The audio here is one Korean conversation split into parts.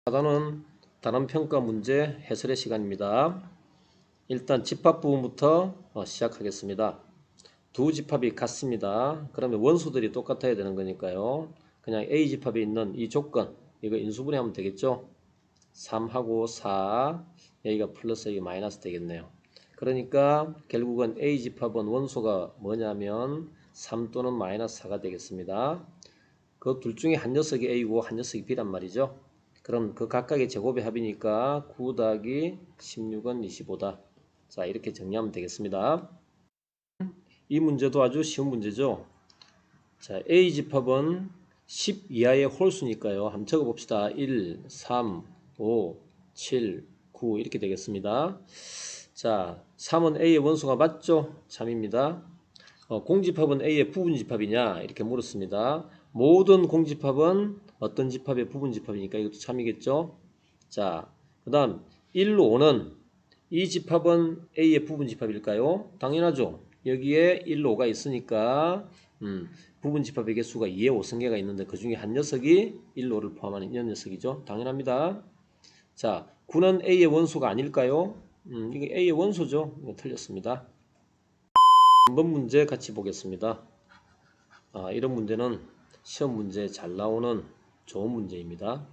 4단원 단원평가 문제 해설의 시간입니다. 일단 집합 부분부터 시작하겠습니다. 두 집합이 같습니다. 그러면 원소들이 똑같아야 되는 거니까요. 그냥 A 집합에 있는 이 조건, 이거 인수분해하면 되겠죠. 3하고 4, 여기가 플러스 여기 마이너스 되겠네요. 그러니까 결국은 A 집합은 원소가 뭐냐면 3 또는 마이너스 4가 되겠습니다. 그 둘 중에 한 녀석이 A고 한 녀석이 B란 말이죠. 그럼 그 각각의 제곱의 합이니까 9 더하기 16은 25다. 자, 이렇게 정리하면 되겠습니다. 이 문제도 아주 쉬운 문제죠. 자, A 집합은 10 이하의 홀수니까요. 한번 적어봅시다. 1, 3, 5, 7, 9 이렇게 되겠습니다. 자, 3은 A의 원소가 맞죠? 참입니다. 공집합은 A의 부분집합이냐? 이렇게 물었습니다. 모든 공집합은 어떤 집합의 부분집합이니까 이것도 참이겠죠? 자, 그 다음 1로 5는 이 집합은 A의 부분집합일까요? 당연하죠. 여기에 1로 5가 있으니까 부분집합의 개수가 2의 5승계가 있는데 그 중에 한 녀석이 1로 5를 포함하는 이 녀석이죠. 당연합니다. 자, 9는 A의 원소가 아닐까요? 이게 A의 원소죠. 이거 틀렸습니다. 한번 문제 같이 보겠습니다. 이런 문제는 시험 문제에 잘 나오는 좋은 문제입니다.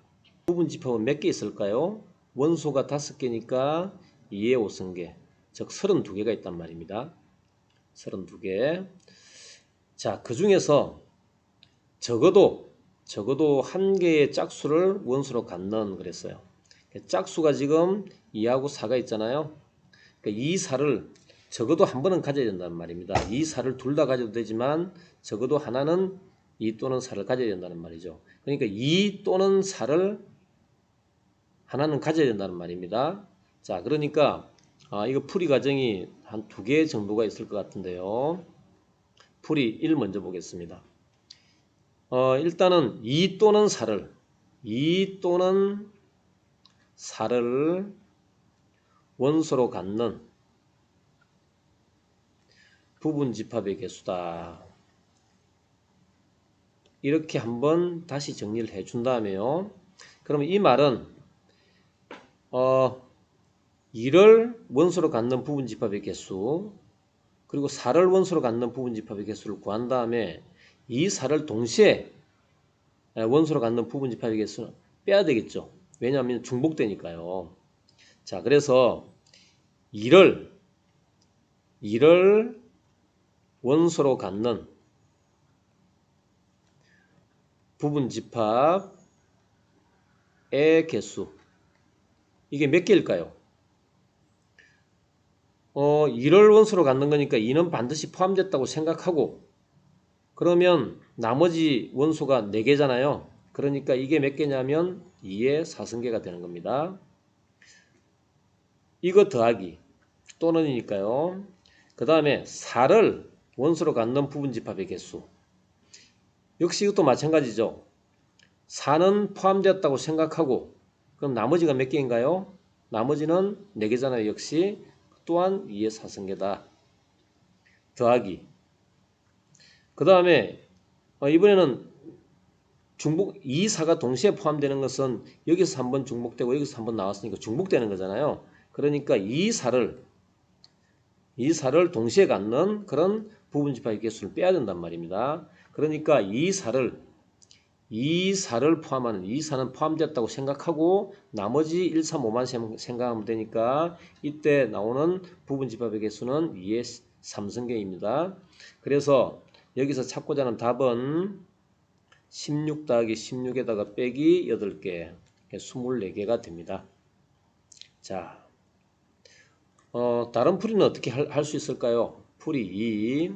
부분집합은 몇 개 있을까요? 원소가 5개니까 2의 5승계, 즉 32개가 있단 말입니다. 32개. 자, 그 중에서 적어도 한 개의 짝수를 원소로 갖는 그랬어요. 짝수가 지금 2하고 4가 있잖아요. 그러니까 이 4를 적어도 한 번은 가져야 된다는 말입니다. 이 4를 둘 다 가져도 되지만 적어도 하나는 2 또는 4를 가져야 된다는 말이죠. 그러니까 2 또는 4를 하나는 가져야 된다는 말입니다. 자, 그러니까 이거 풀이 과정이 한 2개 정도가 있을 것 같은데요. 풀이 1 먼저 보겠습니다. 일단은 2 또는 4를 원소로 갖는 부분집합의 개수다. 이렇게 한번 다시 정리를 해준 다음에요. 그러면 이 말은 2를 원소로 갖는 부분집합의 개수 그리고 4를 원소로 갖는 부분집합의 개수를 구한 다음에 이 4를 동시에 원소로 갖는 부분집합의 개수는 빼야 되겠죠. 왜냐하면 중복되니까요. 자, 그래서 2를 원소로 갖는 부분집합의 개수 이게 몇 개일까요? 2를 원소로 갖는 거니까 2는 반드시 포함됐다고 생각하고 그러면 나머지 원소가 4개잖아요. 그러니까 이게 몇 개냐면 2의 4승계가 되는 겁니다. 이거 더하기 또는이니까요. 그 다음에 4를 원소로 갖는 부분집합의 개수 역시 이것도 마찬가지죠. 4는 포함되었다고 생각하고 그럼 나머지가 몇 개인가요? 나머지는 4개잖아요. 역시 또한 2의 4승계다. 더하기 그 다음에 이번에는 중복 2, 4가 동시에 포함되는 것은 여기서 한번 중복되고 여기서 한번 나왔으니까 중복되는 거잖아요. 그러니까 2, 4를 동시에 갖는 그런 부분집합의 개수를 빼야 된단 말입니다. 그러니까 2, 4를 포함하는 2, 4는 포함되었다고 생각하고 나머지 1, 3, 5만 생각하면 되니까 이때 나오는 부분집합의 개수는 2의 3승계입니다. 그래서 여기서 찾고자 하는 답은 16 더하기 16에다가 빼기 8개 24개가 됩니다. 자, 다른 풀이는 어떻게 할 수 있을까요? 풀이 2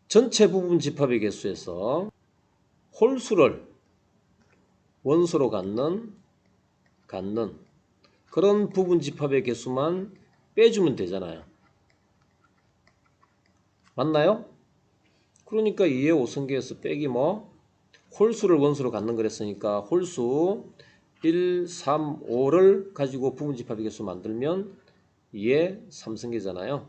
전체 부분 집합의 개수에서 홀수를 원소로 갖는 그런 부분 집합의 개수만 빼주면 되잖아요. 맞나요? 그러니까 2의 5승계에서 빼기 홀수를 원소로 갖는 그랬으니까 홀수 1, 3, 5를 가지고 부분집합의 개수 만들면 2의 3승계잖아요.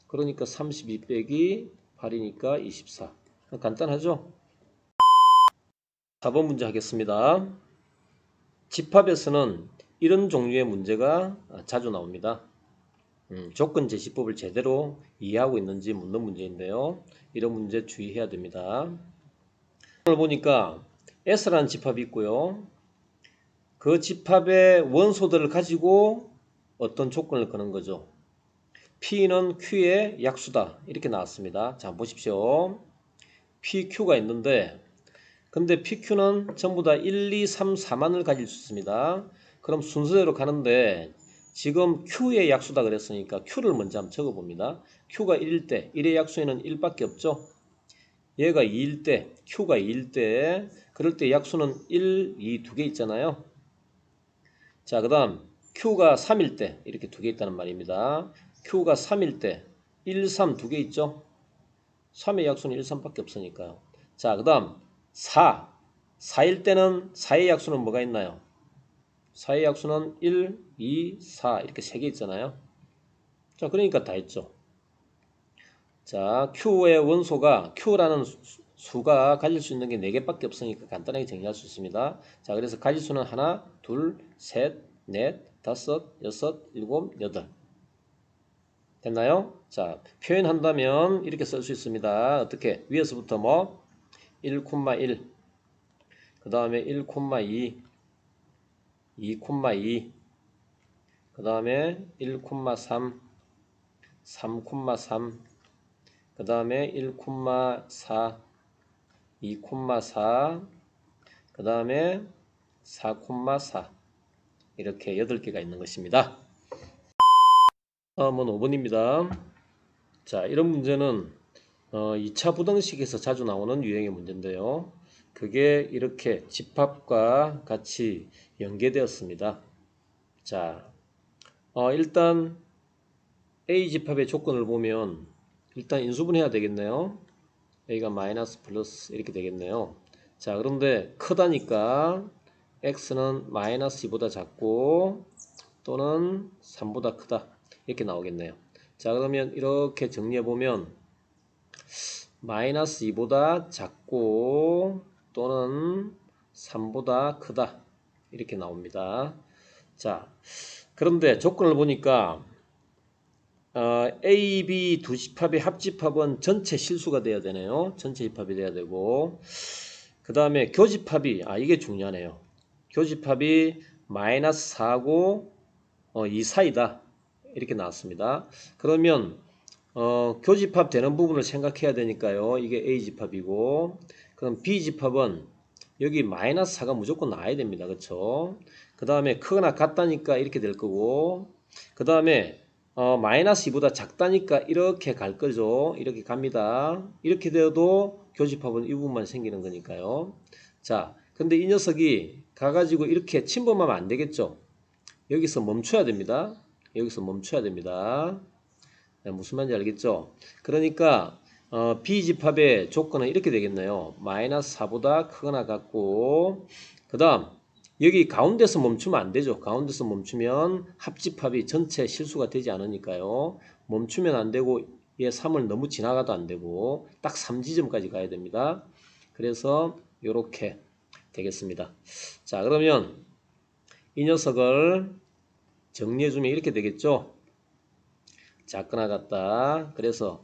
그러니까 32 빼기 8이니까 24. 간단하죠? 4번 문제 하겠습니다. 집합에서는 이런 종류의 문제가 자주 나옵니다. 조건 제시법을 제대로 이해하고 있는지 묻는 문제인데요. 이런 문제 주의해야 됩니다. 오늘 보니까 S라는 집합이 있고요. 그 집합의 원소들을 가지고 어떤 조건을 거는 거죠. P는 Q의 약수다. 이렇게 나왔습니다. 자, 보십시오. PQ가 있는데 근데 PQ는 전부 다 1, 2, 3, 4만을 가질 수 있습니다. 그럼 순서대로 가는데 지금 Q의 약수다 그랬으니까 Q를 먼저 한번 적어봅니다. Q가 1일 때 1의 약수에는 1밖에 없죠. 얘가 2일 때 Q가 2일 때 그럴 때 약수는 1, 2 두 개 있잖아요. 자, 그 다음 Q가 3일 때 이렇게 두 개 있다는 말입니다. Q가 3일 때 1, 3 두 개 있죠. 3의 약수는 1, 3밖에 없으니까요. 자, 그 다음 4일 때는 4의 약수는 뭐가 있나요? 4의 약수는 1, 2, 4 이렇게 3개 있잖아요. 자, 그러니까 다 했죠. 자, Q의 원소가 Q라는 수가 가질 수 있는 게 4개밖에 없으니까 간단하게 정리할 수 있습니다. 자, 그래서 가질 수는 하나, 둘, 셋, 넷, 다섯, 여섯, 일곱, 여덟. 됐나요? 자, 표현한다면 이렇게 쓸 수 있습니다. 어떻게? 위에서부터 뭐 1,1, 그 다음에 1,2, 2,2, 그 다음에 1,3, 3,3, 그 다음에 1,4, 2,4, 그 다음에 4,4 이렇게 8개가 있는 것입니다. 다음은 5번입니다. 자, 이런 문제는 2차 부등식에서 자주 나오는 유형의 문제인데요. 그게 이렇게 집합과 같이 연계되었습니다. 자, 일단 A 집합의 조건을 보면 일단 인수분해야 되겠네요. A가 마이너스 플러스 이렇게 되겠네요. 자, 그런데 크다니까 X는 마이너스 2보다 작고 또는 3보다 크다 이렇게 나오겠네요. 자, 그러면 이렇게 정리해 보면 마이너스 2보다 작고 또는 3보다 크다 이렇게 나옵니다. 자, 그런데 조건을 보니까 A, B 두 집합의 합집합은 전체 실수가 돼야 되네요. 전체 집합이 돼야 되고 그 다음에 교집합이 이게 중요하네요. 교집합이 마이너스 4고 2 사이다 이렇게 나왔습니다. 그러면 교집합 되는 부분을 생각해야 되니까요. 이게 A 집합이고 그럼 B 집합은 여기 마이너스 4가 무조건 나와야 됩니다. 그렇죠? 그 다음에 크거나 같다니까 이렇게 될 거고 그 다음에 마이너스 2보다 작다니까 이렇게 갈 거죠. 이렇게 갑니다. 이렇게 되어도 교집합은 이 부분만 생기는 거니까요. 자, 근데 이 녀석이 가가지고 이렇게 침범하면 안 되겠죠. 여기서 멈춰야 됩니다. 여기서 멈춰야 됩니다. 네, 무슨 말인지 알겠죠? 그러니까 B집합의 조건은 이렇게 되겠네요. 마이너스 4보다 크거나 같고 그 다음 여기 가운데서 멈추면 안 되죠. 가운데서 멈추면 합집합이 전체 실수가 되지 않으니까요. 멈추면 안 되고 얘 3을 너무 지나가도 안 되고 딱 3지점까지 가야 됩니다. 그래서 이렇게 되겠습니다. 자, 그러면 이 녀석을 정리해주면 이렇게 되겠죠. 작거나 같다. 그래서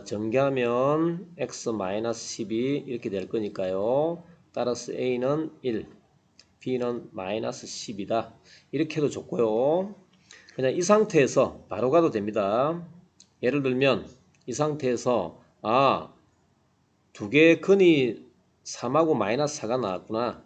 전개하면 x-12 이렇게 될 거니까요. 따라서 a는 1, b는 마이너스 10이다. 이렇게 해도 좋고요. 그냥 이 상태에서 바로 가도 됩니다. 예를 들면 이 상태에서 두 개의 근이 3하고 마이너스 4가 나왔구나.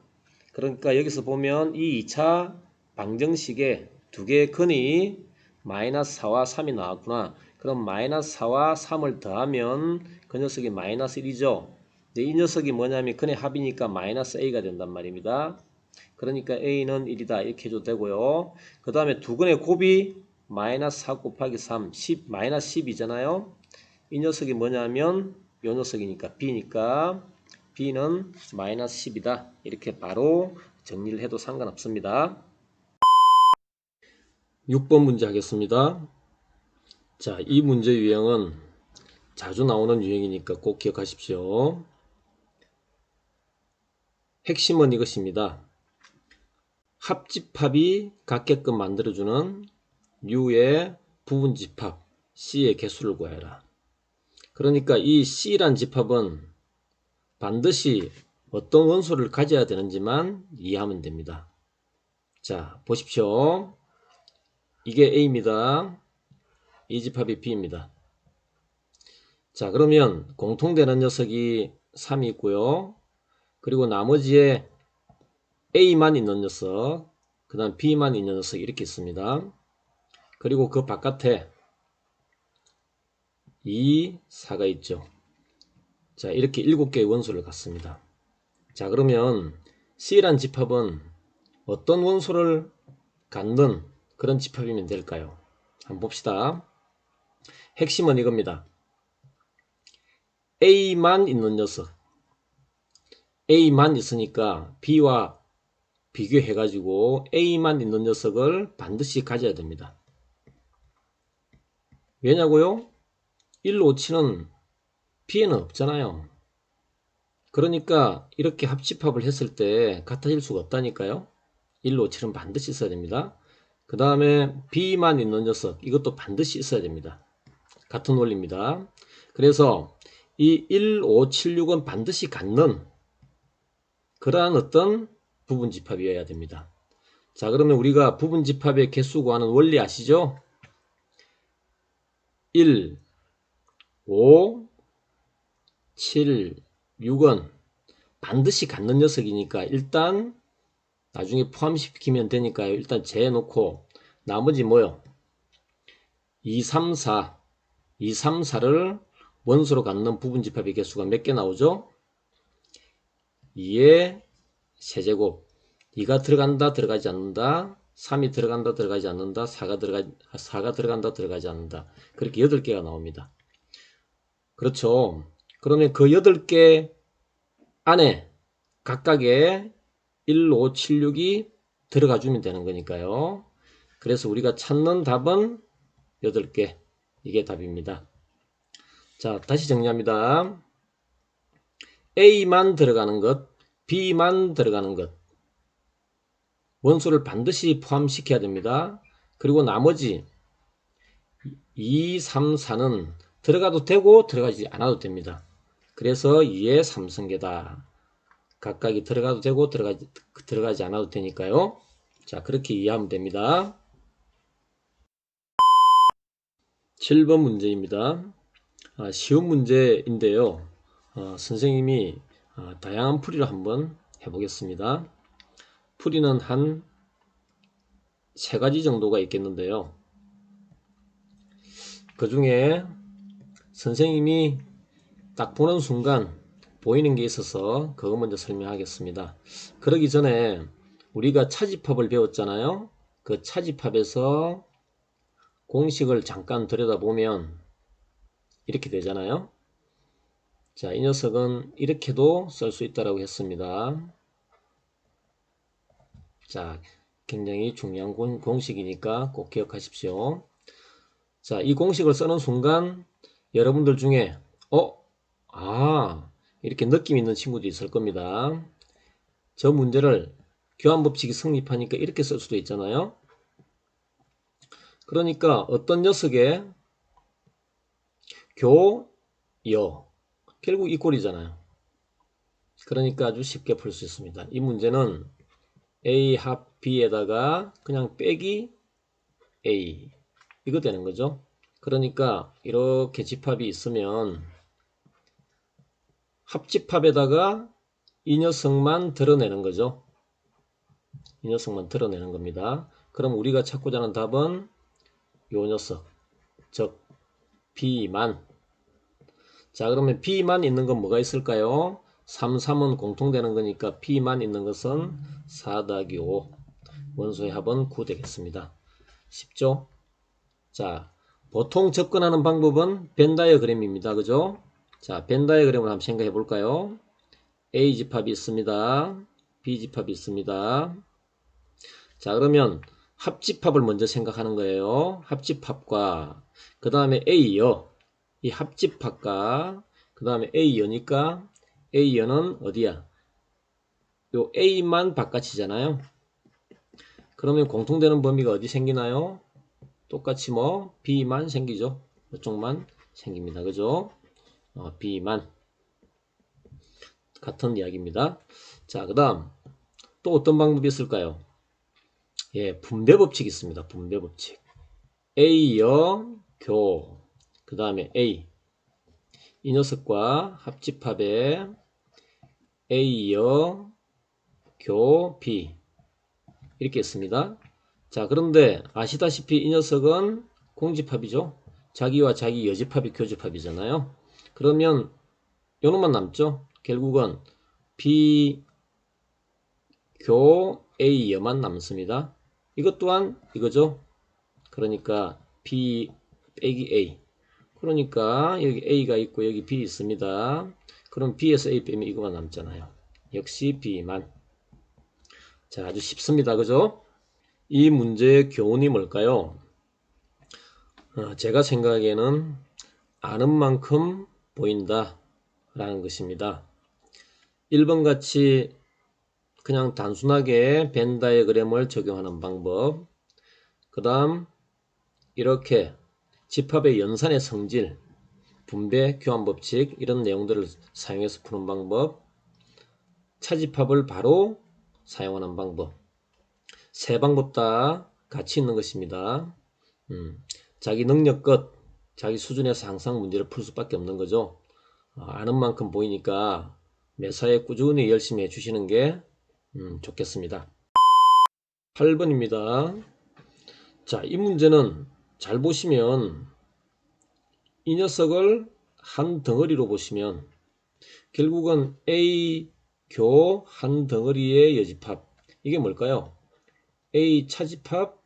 그러니까 여기서 보면 이 2차 방정식에 두 개의 근이 마이너스 4와 3이 나왔구나. 그럼 마이너스 4와 3을 더하면 그 녀석이 마이너스 1이죠. 이 녀석이 뭐냐면 근의 합이니까 마이너스 a가 된단 말입니다. 그러니까 a는 1이다 이렇게 해줘도 되고요. 그 다음에 두 근의 곱이 마이너스 4 곱하기 3, 10, 마이너스 10이잖아요. 이 녀석이 뭐냐면 이 녀석이니까 b니까 b는 마이너스 10이다. 이렇게 바로 정리를 해도 상관없습니다. 6번 문제 하겠습니다. 자, 이 문제 유형은 자주 나오는 유형이니까 꼭 기억하십시오. 핵심은 이것입니다. 합집합이 같게끔 만들어주는 U의 부분집합 C의 개수를 구하여라. 그러니까 이 C란 집합은 반드시 어떤 원소를 가져야 되는지만 이해하면 됩니다. 자, 보십시오. 이게 A입니다. 이 집합이 B입니다. 자, 그러면 공통되는 녀석이 3이 있고요. 그리고 나머지에 A만 있는 녀석, 그 다음 B만 있는 녀석 이렇게 있습니다. 그리고 그 바깥에 2, 4가 있죠. 자, 이렇게 7개의 원소를 갖습니다. 자, 그러면 C란 집합은 어떤 원소를 갖는 그런 집합이면 될까요? 한번 봅시다. 핵심은 이겁니다. A만 있는 녀석, A만 있으니까 B와 비교해가지고 A만 있는 녀석을 반드시 가져야 됩니다. 왜냐고요? 1, 5, 7은 B에는 없잖아요. 그러니까 이렇게 합집합을 했을 때 같아질 수가 없다니까요. 1, 5, 7은 반드시 있어야 됩니다. 그 다음에 B만 있는 녀석, 이것도 반드시 있어야 됩니다. 같은 원리입니다. 그래서 이 1, 5, 7, 6은 반드시 갖는 그러한 어떤 부분집합이어야 됩니다. 자, 그러면 우리가 부분집합의 개수 구하는 원리 아시죠? 1, 5, 7, 6은 반드시 갖는 녀석이니까 일단 나중에 포함시키면 되니까요. 일단 재놓고 나머지 뭐요? 2, 3, 4 2, 3, 4를 원소로 갖는 부분집합의 개수가 몇 개 나오죠? 2의 세제곱, 2가 들어간다 들어가지 않는다, 3이 들어간다 들어가지 않는다, 4가 들어간다 들어가지 않는다, 그렇게 8개가 나옵니다. 그렇죠. 그러면 그 8개 안에 각각의 1, 5, 7, 6이 들어가 주면 되는 거니까요. 그래서 우리가 찾는 답은 8개, 이게 답입니다. 자, 다시 정리합니다. A만 들어가는 것, B만 들어가는 것, 원소를 반드시 포함시켜야 됩니다. 그리고 나머지 2, 3, 4는 들어가도 되고 들어가지 않아도 됩니다. 그래서 2의 3승계다. 각각이 들어가도 되고 들어가지 않아도 되니까요. 자, 그렇게 이해하면 됩니다. 7번 문제입니다. 쉬운 문제인데요. 선생님이 다양한 풀이를 한번 해보겠습니다. 풀이는 한 3가지 정도가 있겠는데요. 그 중에 선생님이 딱 보는 순간 보이는 게 있어서 그거 먼저 설명하겠습니다. 그러기 전에 우리가 차집합을 배웠잖아요. 그 차집합에서 공식을 잠깐 들여다보면 이렇게 되잖아요. 자, 이 녀석은 이렇게도 쓸 수 있다고 했습니다. 자, 굉장히 중요한 공식이니까 꼭 기억하십시오. 자, 이 공식을 쓰는 순간 여러분들 중에 이렇게 느낌 있는 친구도 있을 겁니다. 저 문제를 교환법칙이 성립하니까 이렇게 쓸 수도 있잖아요. 그러니까 어떤 녀석의 교여, 결국 이 꼴이잖아요. 그러니까 아주 쉽게 풀 수 있습니다. 이 문제는 A 합 B에다가 그냥 빼기 A, 이거 되는 거죠. 그러니까 이렇게 집합이 있으면 합집합에다가 이 녀석만 드러내는 거죠. 이 녀석만 드러내는 겁니다. 그럼 우리가 찾고자 하는 답은 요 녀석, 즉 B만. 자, 그러면 B만 있는 건 뭐가 있을까요? 3, 3은 공통되는 거니까 B만 있는 것은 4 더하기 5. 원소의 합은 9 되겠습니다. 쉽죠? 자, 보통 접근하는 방법은 벤 다이어그램입니다. 그죠? 자, 벤 다이어그램을 한번 생각해 볼까요? A 집합이 있습니다. B 집합이 있습니다. 자, 그러면 합집합을 먼저 생각하는 거예요. 합집합과 그 다음에 A여, 이 합집합과 그 다음에 A여니까 A여는 어디야? 요 A만 바깥이잖아요. 그러면 공통되는 범위가 어디 생기나요? 똑같이 뭐 B만 생기죠. 이쪽만 생깁니다. 그죠? B만 같은 이야기입니다. 자, 그 다음 또 어떤 방법이 있을까요? 예, 분배 법칙이 있습니다. 분배 법칙. A여 교, 그 다음에 A, 이 녀석과 합집합에 A여 교 B 이렇게 있습니다. 자, 그런데 아시다시피 이 녀석은 공집합이죠. 자기와 자기 여집합이 교집합이잖아요. 그러면 요놈만 남죠. 결국은 B 교 A여만 남습니다. 이것 또한 이거죠. 그러니까 B 빼기 A. 그러니까 여기 A가 있고 여기 B 있습니다. 그럼 B에서 A 빼면 이거만 남잖아요. 역시 B만. 자, 아주 쉽습니다. 그죠? 이 문제의 교훈이 뭘까요? 제가 생각하기에는 아는 만큼 보인다 라는 것입니다. 1번 같이 그냥 단순하게 벤 다이어그램을 적용하는 방법, 그 다음 이렇게 집합의 연산의 성질, 분배, 교환 법칙 이런 내용들을 사용해서 푸는 방법, 차집합을 바로 사용하는 방법, 세 방법 다 같이 있는 것입니다. 자기 능력껏 자기 수준에서 항상 문제를 풀 수밖에 없는 거죠. 아는 만큼 보이니까 매사에 꾸준히 열심히 해주시는 게 좋겠습니다. 8번입니다. 자, 이 문제는 잘 보시면 이 녀석을 한 덩어리로 보시면 결국은 A 교 한 덩어리의 여집합, 이게 뭘까요? A 차집합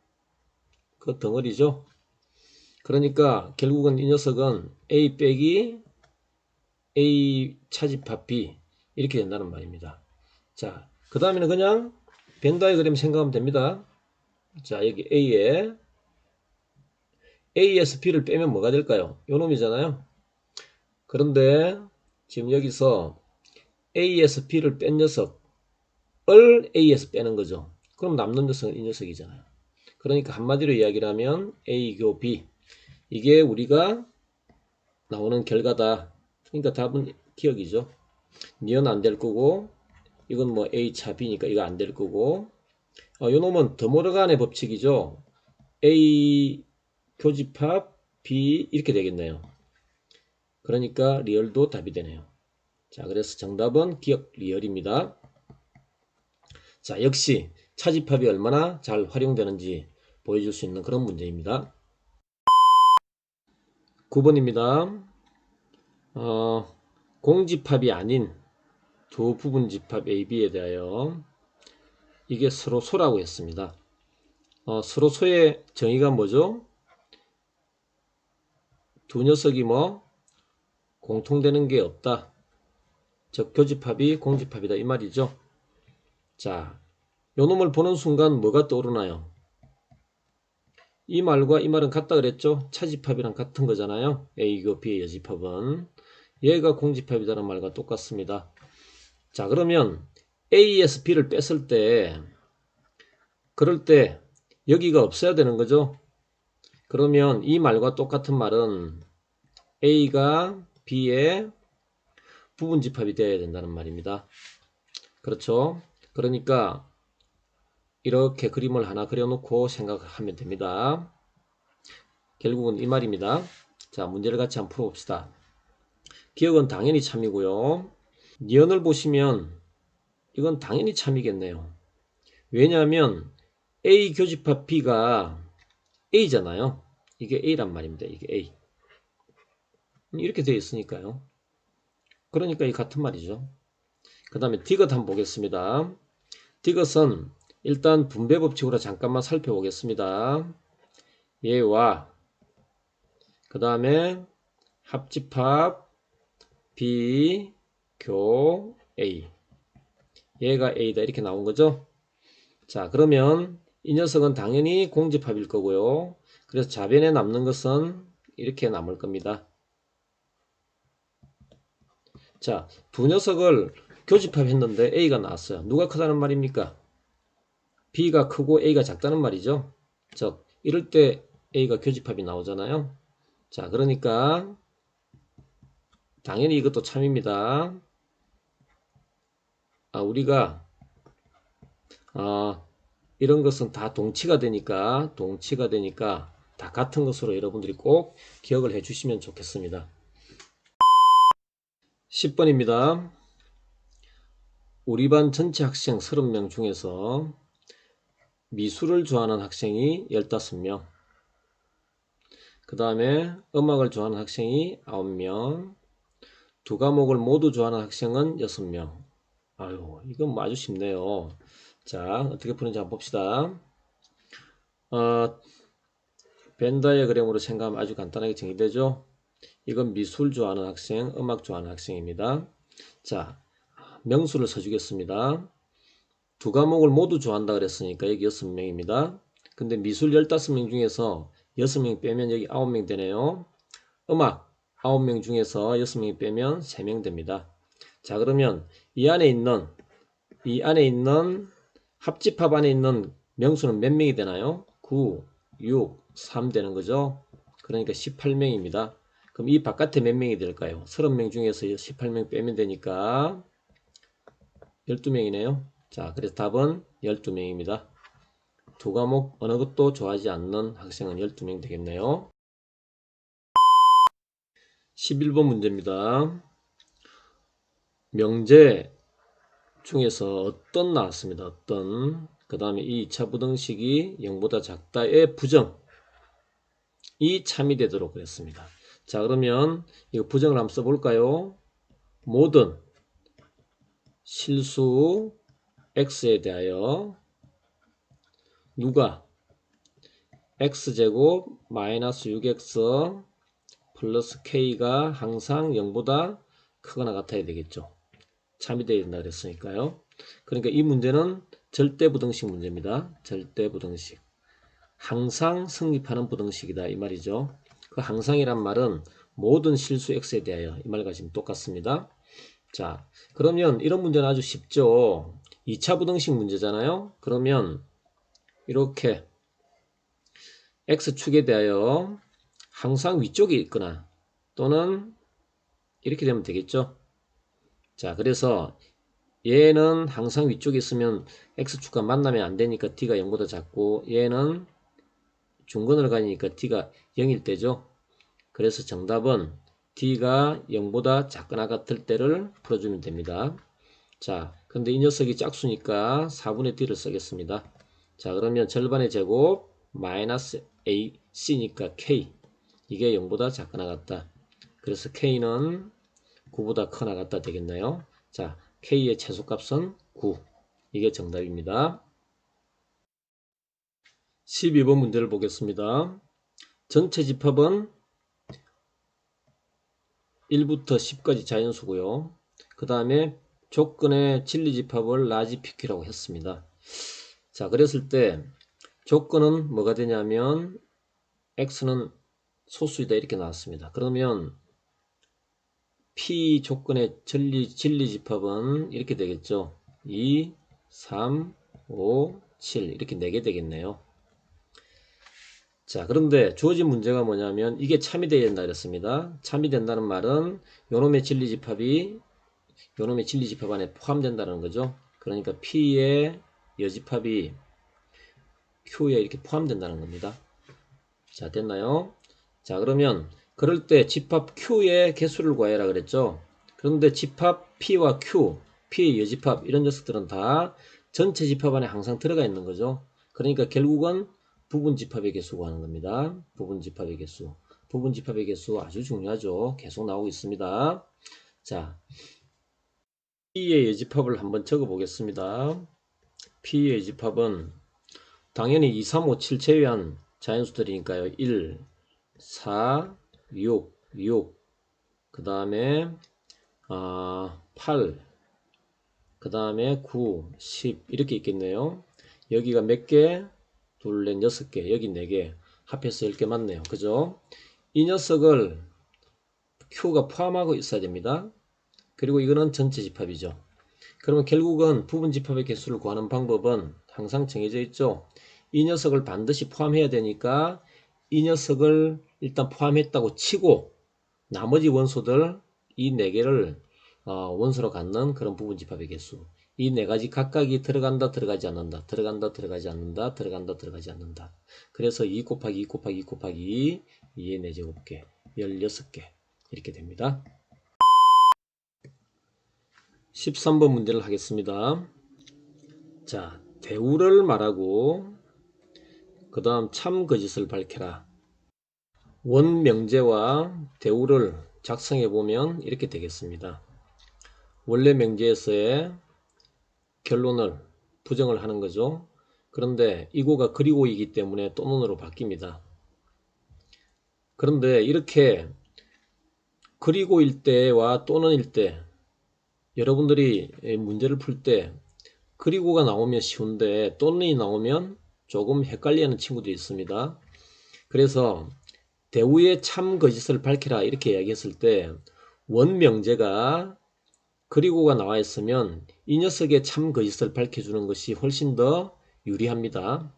그 덩어리죠. 그러니까 결국은 이 녀석은 A 빼기 A 차집합 B 이렇게 된다는 말입니다. 자, 그 다음에는 그냥 벤 다이어그램 생각하면 됩니다. 자, 여기 A에서 B를 빼면 뭐가 될까요? 요 놈이잖아요. 그런데 지금 여기서 A에서 B를 뺀 녀석을 A에서 빼는 거죠. 그럼 남는 녀석은 이 녀석이잖아요. 그러니까 한마디로 이야기를 하면 A 교 B, 이게 우리가 나오는 결과다. 그러니까 답은 기억이죠. 니은 안 될 거고, 이건 뭐 A 차 B니까 이거 안 될 거고, 요 놈은 드모르간의 법칙이죠. A 교집합 B 이렇게 되겠네요. 그러니까 리얼도 답이 되네요. 자, 그래서 정답은 기억 리얼입니다. 자, 역시 차집합이 얼마나 잘 활용되는지 보여줄 수 있는 그런 문제입니다. 9번입니다. 공집합이 아닌 두 부분집합 A, B에 대하여 이게 서로 소라고 했습니다. 서로 소의 정의가 뭐죠? 두 녀석이 뭐 공통되는 게 없다. 즉 교집합이 공집합이다 이 말이죠. 자, 요 놈을 보는 순간 뭐가 떠오르나요? 이 말과 이 말은 같다 그랬죠? 차집합이랑 같은 거잖아요. A교 B의 여집합은 얘가 공집합이라는 말과 똑같습니다. 자, 그러면 A에서 B를 뺐을 때 그럴 때 여기가 없어야 되는 거죠. 그러면 이 말과 똑같은 말은 A가 B의 부분집합이 되어야 된다는 말입니다. 그렇죠? 그러니까 이렇게 그림을 하나 그려놓고 생각하면 됩니다. 결국은 이 말입니다. 자, 문제를 같이 한번 풀어봅시다. 기억은 당연히 참이고요. 니은을 보시면 이건 당연히 참이겠네요. 왜냐하면 A 교집합 B가 A잖아요. 이게 A란 말입니다. 이게 A. 이렇게 되어 있으니까요. 그러니까 이 같은 말이죠. 그 다음에 디귿 한번 보겠습니다. 디귿은 일단 분배 법칙으로 잠깐만 살펴보겠습니다. 얘와 그 다음에 합집합 B 교 A, 얘가 A다 이렇게 나온 거죠. 자, 그러면 이 녀석은 당연히 공집합일 거고요. 그래서 좌변에 남는 것은 이렇게 남을 겁니다. 자, 두 녀석을 교집합 했는데 A가 나왔어요. 누가 크다는 말입니까? B가 크고 A가 작다는 말이죠. 즉 이럴 때 A가 교집합이 나오잖아요. 자, 그러니까 당연히 이것도 참입니다. 우리가 이런 것은 다 동치가 되니까 다 같은 것으로 여러분들이 꼭 기억을 해 주시면 좋겠습니다. 10번입니다. 우리 반 전체 학생 30명 중에서 미술을 좋아하는 학생이 15명, 그 다음에 음악을 좋아하는 학생이 9명, 두 과목을 모두 좋아하는 학생은 6명. 아유, 이건 뭐 아주 쉽네요. 자, 어떻게 푸는지 한번 봅시다. 벤 다이어그램으로 생각하면 아주 간단하게 정의되죠. 이건 미술 좋아하는 학생, 음악 좋아하는 학생입니다. 자, 명수를 써주겠습니다. 두 과목을 모두 좋아한다 그랬으니까 여기 6명입니다. 근데 미술 15명 중에서 6명 빼면 여기 9명 되네요. 음악 9명 중에서 6명이 빼면 3명 됩니다. 자, 그러면 이 안에 있는 합집합 안에 있는 명수는 몇 명이 되나요? 9, 6, 3 되는 거죠. 그러니까 18명입니다. 그럼 이 바깥에 몇 명이 될까요? 30명 중에서 18명 빼면 되니까 12명이네요. 자, 그래서 답은 12명입니다. 두 과목 어느 것도 좋아하지 않는 학생은 12명 되겠네요. 11번 문제입니다. 명제 중에서 어떤 나왔습니다. 어떤. 그 다음에 이 2차 부등식이 0보다 작다의 부정. 이 참이 되도록 그랬습니다. 자, 그러면 이거 부정을 한번 써볼까요? 모든 실수 x에 대하여 누가 x제곱 마이너스 6x 플러스 k가 항상 0보다 크거나 같아야 되겠죠. 참이 되어야 된다 그랬으니까요. 그러니까 이 문제는 절대부등식 문제입니다. 절대부등식. 항상 성립하는 부등식이다 이 말이죠. 그 항상이란 말은 모든 실수 x에 대하여 이 말과 지금 똑같습니다. 자, 그러면 이런 문제는 아주 쉽죠. 2차 부등식 문제잖아요. 그러면 이렇게 x축에 대하여 항상 위쪽에 있거나 또는 이렇게 되면 되겠죠. 자, 그래서 얘는 항상 위쪽에 있으면 x축과 만나면 안 되니까 d가 0보다 작고 얘는 중근으로 가니까 d가 0일 때죠. 그래서 정답은 d가 0보다 작거나 같을 때를 풀어주면 됩니다. 자, 근데 이 녀석이 짝수니까 4분의 d를 쓰겠습니다. 자, 그러면 절반의 제곱 마이너스 ac니까 k, 이게 0보다 작거나 같다. 그래서 k는 9보다 크거나 같다 되겠나요? 자, k의 최소값은 9. 이게 정답입니다. 12번 문제를 보겠습니다. 전체 집합은 1부터 10까지 자연수고요. 그 다음에 조건의 진리집합을 라지 PQ라고 했습니다. 자, 그랬을 때 조건은 뭐가 되냐면 x는 소수이다 이렇게 나왔습니다. 그러면 P 조건의 진리집합은 이렇게 되겠죠. 2, 3, 5, 7 이렇게 4개 되겠네요. 자, 그런데 주어진 문제가 뭐냐면 이게 참이 되어야 된다 그랬습니다. 참이 된다는 말은 요놈의 진리집합이 요놈의 진리집합 안에 포함된다는 거죠. 그러니까 P의 여집합이 Q에 이렇게 포함된다는 겁니다. 자, 됐나요? 자, 그러면 그럴 때 집합 Q의 개수를 구하라 그랬죠. 그런데 집합 P와 Q, P의 여집합 이런 녀석들은 다 전체 집합 안에 항상 들어가 있는 거죠. 그러니까 결국은 부분집합의 개수 구하는 겁니다. 부분집합의 개수. 부분집합의 개수 아주 중요하죠. 계속 나오고 있습니다. 자, P의 여집합을 한번 적어 보겠습니다. P의 여집합은 당연히 2, 3, 5, 7 제외한 자연수들이니까요. 1, 4, 6, 6, 그 다음에 8, 그 다음에 9, 10 이렇게 있겠네요. 여기가 몇 개? 둘, 넷, 6개, 여기 4개, 합해서 10개 맞네요. 그죠? 이 녀석을 Q가 포함하고 있어야 됩니다. 그리고 이거는 전체 집합이죠. 그러면 결국은 부분집합의 개수를 구하는 방법은 항상 정해져 있죠. 이 녀석을 반드시 포함해야 되니까 이 녀석을 일단 포함했다고 치고 나머지 원소들 이 4개를 원소로 갖는 그런 부분집합의 개수. 이 4가지 각각이 들어간다, 들어가지 않는다, 들어간다, 들어가지 않는다, 들어간다, 들어가지 않는다. 그래서 2 곱하기 2 곱하기 2 곱하기 2의 4제곱계, 16개 이렇게 됩니다. 13번 문제를 하겠습니다. 자, 대우를 말하고 그 다음 참 거짓을 밝혀라. 원명제와 대우를 작성해 보면 이렇게 되겠습니다. 원래 명제에서의 결론을 부정을 하는 거죠. 그런데 이거가 그리고이기 때문에 또는으로 바뀝니다. 그런데 이렇게 그리고일 때와 또는일 때 여러분들이 문제를 풀 때 그리고가 나오면 쉬운데 또는이 나오면 조금 헷갈리는 친구들이 있습니다. 그래서 대우의 참 거짓을 밝히라 이렇게 이야기했을 때 원명제가 그리고가 나와 있으면 이 녀석의 참 거짓을 밝혀주는 것이 훨씬 더 유리합니다.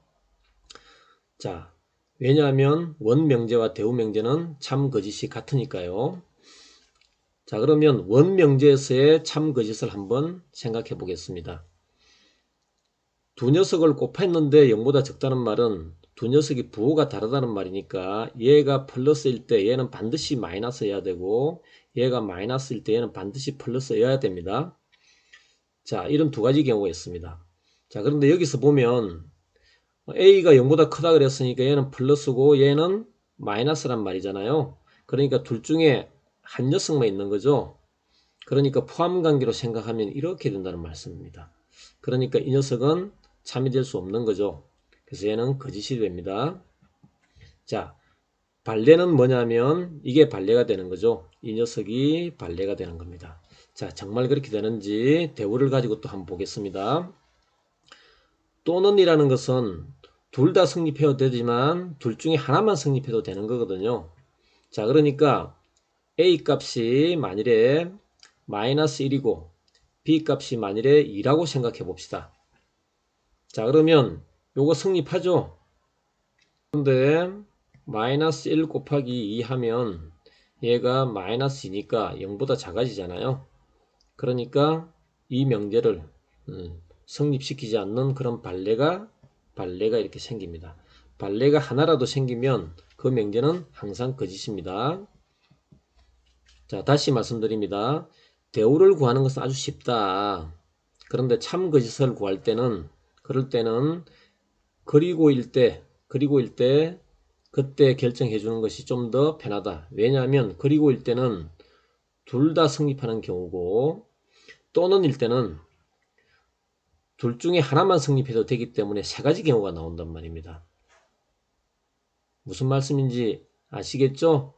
자, 왜냐하면 원명제와 대우명제는 참 거짓이 같으니까요. 자, 그러면 원명제에서의 참 거짓을 한번 생각해 보겠습니다. 두 녀석을 곱했는데 0보다 적다는 말은 두 녀석이 부호가 다르다는 말이니까 얘가 플러스일 때 얘는 반드시 마이너스여야 되고 얘가 마이너스일 때 얘는 반드시 플러스여야 됩니다. 자, 이런 두 가지 경우가 있습니다. 자, 그런데 여기서 보면 A가 0보다 크다 그랬으니까 얘는 플러스고 얘는 마이너스란 말이잖아요. 그러니까 둘 중에 한 녀석만 있는 거죠. 그러니까 포함관계로 생각하면 이렇게 된다는 말씀입니다. 그러니까 이 녀석은 참이 될 수 없는 거죠. 그래서 얘는 거짓이 됩니다. 자, 발레는 뭐냐면 이게 발레가 되는 거죠. 이 녀석이 발레가 되는 겁니다. 자, 정말 그렇게 되는지 대우를 가지고 또 한번 보겠습니다. 또는이라는 것은 둘 다 성립해도 되지만 둘 중에 하나만 성립해도 되는 거거든요. 자, 그러니까 A 값이 만일에 마이너스 1이고 B 값이 만일에 2라고 생각해 봅시다. 자, 그러면 요거 성립하죠? 그런데 마이너스 1 곱하기 2 하면 얘가 마이너스 2니까 0보다 작아지잖아요. 그러니까 이 명제를 성립시키지 않는 그런 발레가 이렇게 생깁니다. 발레가 하나라도 생기면 그 명제는 항상 거짓입니다. 자, 다시 말씀드립니다. 대우를 구하는 것은 아주 쉽다. 그런데 참 거짓을 구할 때는 그럴 때는 그리고일 때 그때 결정해 주는 것이 좀 더 편하다. 왜냐하면 그리고일 때는 둘 다 성립하는 경우고 또는일 때는 둘 중에 하나만 성립해도 되기 때문에 세 가지 경우가 나온단 말입니다. 무슨 말씀인지 아시겠죠?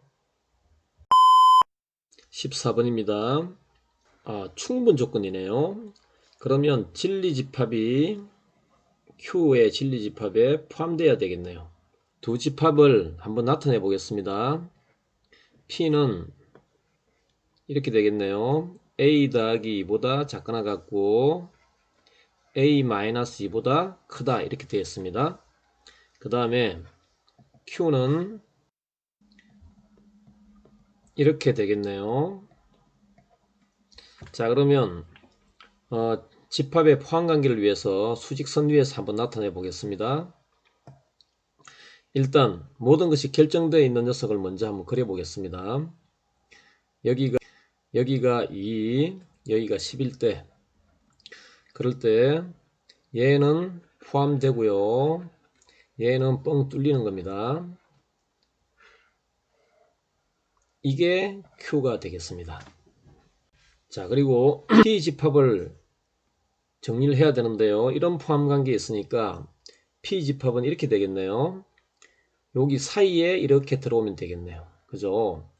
14번입니다. 충분 조건이네요. 그러면 진리집합이 Q의 진리집합에 포함되어야 되겠네요. 두 집합을 한번 나타내 보겠습니다. P는 이렇게 되겠네요. A 더하기 2보다 작거나 같고 A-2보다 크다 이렇게 되었습니다. 그 다음에 Q는 이렇게 되겠네요. 자, 그러면 집합의 포함관계를 위해서 수직선 위에서 한번 나타내 보겠습니다. 일단 모든 것이 결정되어 있는 녀석을 먼저 한번 그려 보겠습니다. 여기가 2, 여기가 10일 때 그럴 때 얘는 포함되고요. 얘는 뻥 뚫리는 겁니다. 이게 Q가 되겠습니다. 자, 그리고 P집합을 정리를 해야 되는데요. 이런 포함관계에 있으니까 P집합은 이렇게 되겠네요. 여기 사이에 이렇게 들어오면 되겠네요. 그죠?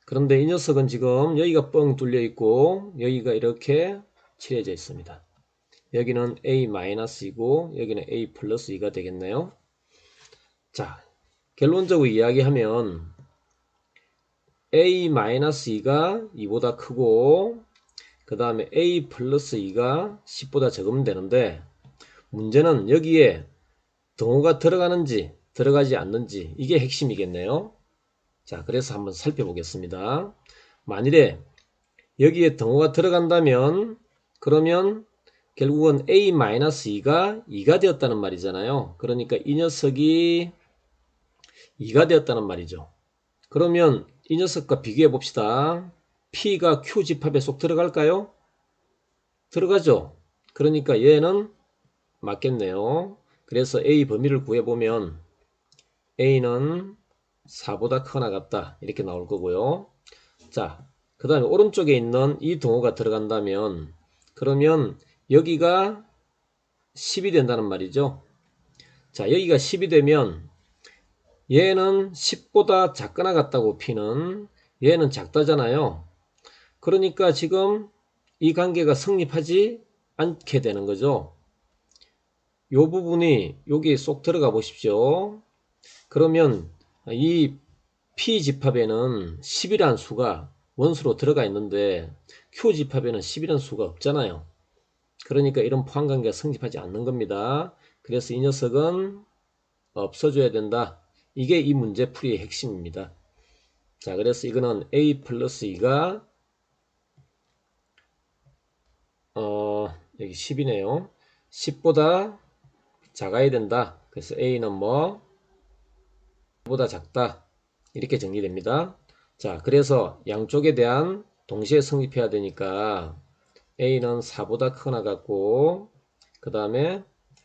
그런데 이 녀석은 지금 여기가 뻥 뚫려 있고 여기가 이렇게 칠해져 있습니다. 여기는 A-2고 여기는 A 플러스 2가 되겠네요. 자, 결론적으로 이야기하면 A-2가 2보다 크고 그 다음에 A 플러스 2가 10보다 적으면 되는데, 문제는 여기에 등호가 들어가는지 들어가지 않는지, 이게 핵심이겠네요. 자, 그래서 한번 살펴보겠습니다. 만일에 여기에 등호가 들어간다면, 그러면 결국은 A-2가 2가 되었다는 말이잖아요. 그러니까 이 녀석이 2가 되었다는 말이죠. 그러면 이 녀석과 비교해 봅시다. P가 Q 집합에 쏙 들어갈까요? 들어가죠. 그러니까 얘는 맞겠네요. 그래서 A 범위를 구해보면 A는 4보다 크거나 같다, 이렇게 나올 거고요. 자, 그 다음에 오른쪽에 있는 이 등호가 들어간다면, 그러면 여기가 10이 된다는 말이죠. 자, 여기가 10이 되면 얘는 10보다 작거나 같다고, P는 얘는 작다잖아요. 그러니까 지금 이 관계가 성립하지 않게 되는 거죠. 이 부분이 여기 쏙 들어가 보십시오. 그러면 이 P 집합에는 10이라는 수가 원수로 들어가 있는데 Q 집합에는 10이라는 수가 없잖아요. 그러니까 이런 포함관계가 성립하지 않는 겁니다. 그래서 이 녀석은 없어져야 된다. 이게 이 문제 풀이의 핵심입니다. 자, 그래서 이거는 A 플러스 2가 여기 10이네요. 10보다 작아야 된다. 그래서 A는 뭐 보다 작다, 이렇게 정리됩니다. 자, 그래서 양쪽에 대한 동시에 성립해야 되니까 A는 4보다 크거나 같고, 그 다음에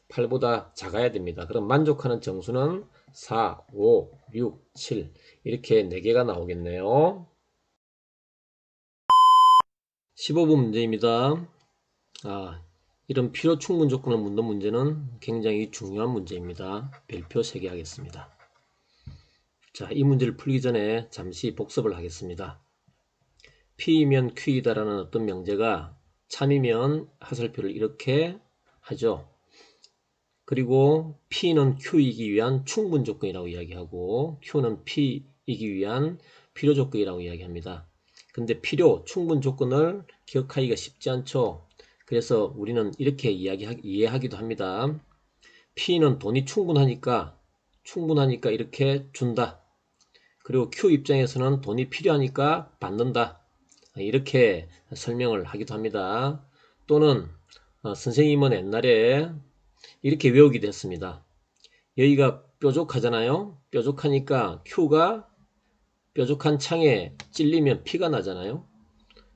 8보다 작아야 됩니다. 그럼 만족하는 정수는 4, 5, 6, 7 이렇게 4개가 나오겠네요. 15번 문제입니다. 이런 필요 충분 조건을 묻는 문제는 굉장히 중요한 문제입니다. 별표 3개 하겠습니다. 자, 이 문제를 풀기 전에 잠시 복습을 하겠습니다. P이면 Q이다라는 어떤 명제가 참이면 하살표를 이렇게 하죠. 그리고 P는 Q이기 위한 충분 조건이라고 이야기하고, Q는 P이기 위한 필요 조건이라고 이야기합니다. 근데 필요, 충분 조건을 기억하기가 쉽지 않죠. 그래서 우리는 이렇게 이해하기도 합니다. P는 돈이 충분하니까 이렇게 준다. 그리고 Q 입장에서는 돈이 필요하니까 받는다. 이렇게 설명을 하기도 합니다. 또는 선생님은 옛날에 이렇게 외우기도 했습니다. 여기가 뾰족하잖아요. 뾰족하니까 Q가 뾰족한 창에 찔리면 피가 나잖아요.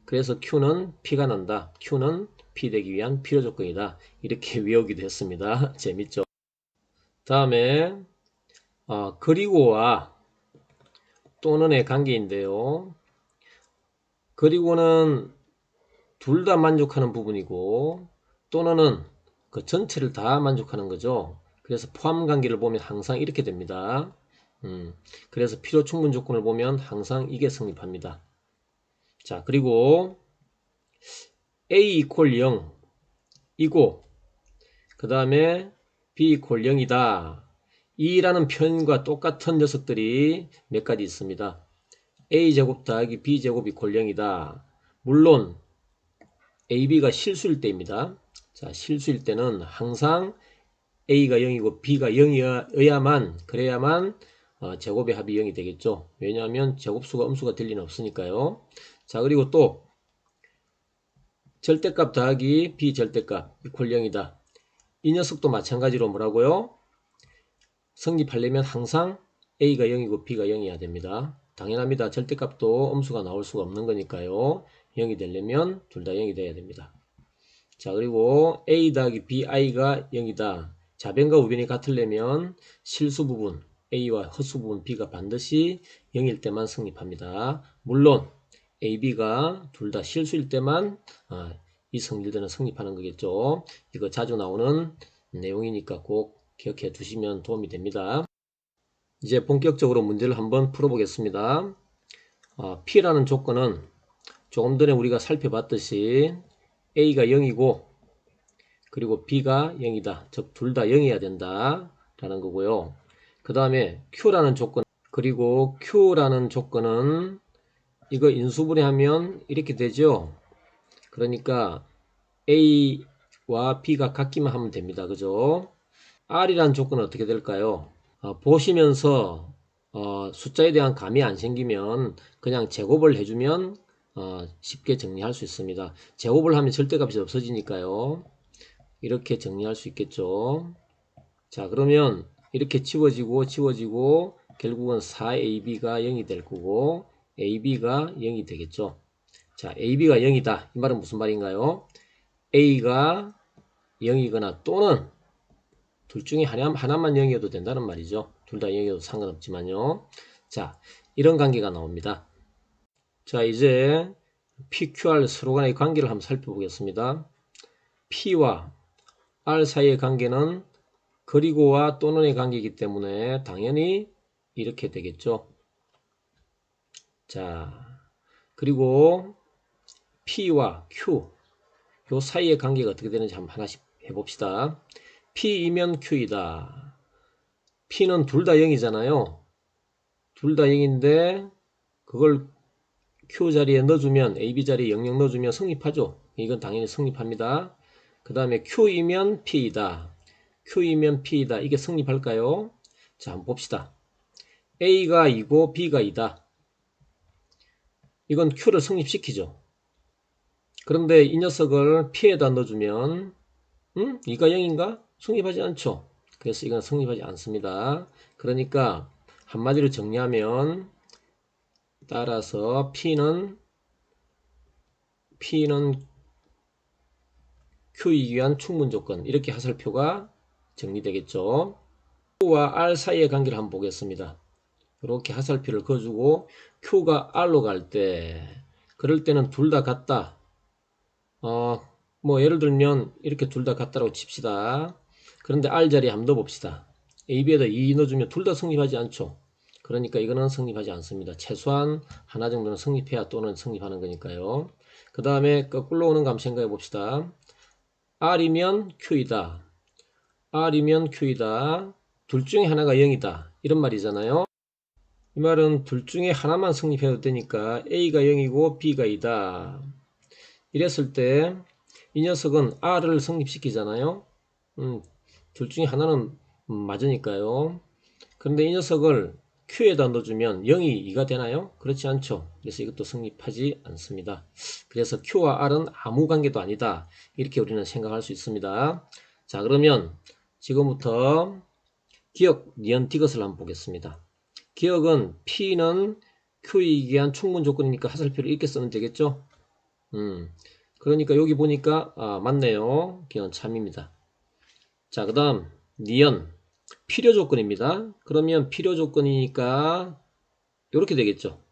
그래서 Q는 피가 난다. Q는 피 되기 위한 필요 조건이다. 이렇게 외우기도 했습니다. 재밌죠? 다음에 그리고와 또는의 관계인데요. 그리고는 둘 다 만족하는 부분이고, 또는은 그 전체를 다 만족하는 거죠. 그래서 포함 관계를 보면 항상 이렇게 됩니다. 그래서 필요 충분 조건을 보면 항상 이게 성립합니다. 자, 그리고 A 이퀄 0 이고, 그 다음에 B 이퀄 0이다. 이라는 표현과 똑같은 녀석들이 몇 가지 있습니다. A제곱 더하기 B제곱 이퀄 0이다. 물론 AB가 실수일 때입니다. 자, 실수일 때는 항상 A가 0이고 B가 0이어야만, 그래야만 제곱의 합이 0이 되겠죠. 왜냐하면 제곱수가 음수가 될 리는 없으니까요. 자, 그리고 또 절대값 더하기 비절대값 이퀄 0이다. 이 녀석도 마찬가지로 뭐라고요? 성립하려면 항상 A가 0이고 B가 0이어야 됩니다. 당연합니다. 절대값도 음수가 나올 수가 없는 거니까요. 0이 되려면 둘 다 0이 돼야 됩니다. 자, 그리고 A 더하기 BI가 0이다. 좌변과 우변이 같으려면 실수 부분 A와 허수 부분 B가 반드시 0일 때만 성립합니다. 물론 AB가 둘 다 실수일 때만 이 성질들은 성립하는 거겠죠. 이거 자주 나오는 내용이니까 꼭 기억해 두시면 도움이 됩니다. 이제 본격적으로 문제를 한번 풀어보겠습니다. P라는 조건은 조금 전에 우리가 살펴봤듯이 A가 0이고 그리고 B가 0이다. 즉 둘 다 0이어야 된다 라는 거고요. 그 다음에 Q라는 조건, 그리고 Q라는 조건은 이거 인수분해하면 이렇게 되죠. 그 그러니까 A와 B가 같기만 하면 됩니다. 그죠? R이란 조건은 어떻게 될까요? 보시면서 숫자에 대한 감이 안 생기면 그냥 제곱을 해주면 쉽게 정리할 수 있습니다. 제곱을 하면 절대값이 없어지니까요. 이렇게 정리할 수 있겠죠. 자, 그러면 이렇게 지워지고 결국은 4AB가 0이 될 거고 AB가 0이 되겠죠. 자, AB가 0이다. 이 말은 무슨 말인가요? A가 0이거나 또는 둘 중에 하나만 0이어도 된다는 말이죠. 둘 다 0이어도 상관없지만요. 자, 이런 관계가 나옵니다. 자, 이제 PQR 서로 간의 관계를 한번 살펴보겠습니다. P와 R 사이의 관계는 그리고와 또는의 관계이기 때문에 당연히 이렇게 되겠죠. 자, 그리고 P와 Q 요 사이의 관계가 어떻게 되는지 한번 하나씩 해봅시다. P이면 Q이다. P는 둘 다 0이잖아요. 둘 다 0인데 그걸 Q 자리에 넣어주면 AB 자리에 00 넣어주면 성립하죠. 이건 당연히 성립합니다. 그 다음에 Q이면 P이다. Q이면 P이다. 이게 성립할까요? 자, 한번 봅시다. A가 2고 B가 2다. 이건 Q를 성립시키죠. 그런데 이 녀석을 P에다 넣어주면 2가 0인가? 성립하지 않죠. 그래서 이건 성립하지 않습니다. 그러니까 한마디로 정리하면 따라서 P는 Q이기 위한 충분조건 이렇게 하살표가 정리되겠죠. Q와 R 사이의 관계를 한번 보겠습니다. 이렇게 하살표를 그어주고 Q가 R로 갈 때 그럴 때는 둘 다 같다. 뭐 예를 들면 이렇게 둘 다 같다고 칩시다. 그런데 R 자리에 한번 넣어봅시다. AB에다 2 넣어주면 둘 다 성립하지 않죠. 그러니까 이거는 성립하지 않습니다. 최소한 하나 정도는 성립해야 또는 성립하는 거니까요. 그 다음에 거꾸로 오는 거 한번 생각해 봅시다. R이면 Q이다. R이면 Q이다. 둘 중에 하나가 0이다. 이런 말이잖아요. 이 말은 둘 중에 하나만 성립해도 되니까 A가 0이고 B가 2다. 이랬을 때 이 녀석은 R을 성립시키잖아요. 둘 중에 하나는 맞으니까요. 그런데 이 녀석을 Q에다 넣어주면 0이 2가 되나요? 그렇지 않죠. 그래서 이것도 성립하지 않습니다. 그래서 Q와 R은 아무 관계도 아니다. 이렇게 우리는 생각할 수 있습니다. 자, 그러면 지금부터 기억, 니은, 디귿을 한번 보겠습니다. 기억은 P는 Q이기 위한 충분 조건이니까 하살표를 이렇게 쓰면 되겠죠? 그러니까 여기 보니까 맞네요. 기억은 참입니다. 자, 그 다음 니은 필요 조건입니다. 그러면 필요 조건이니까 이렇게 되겠죠.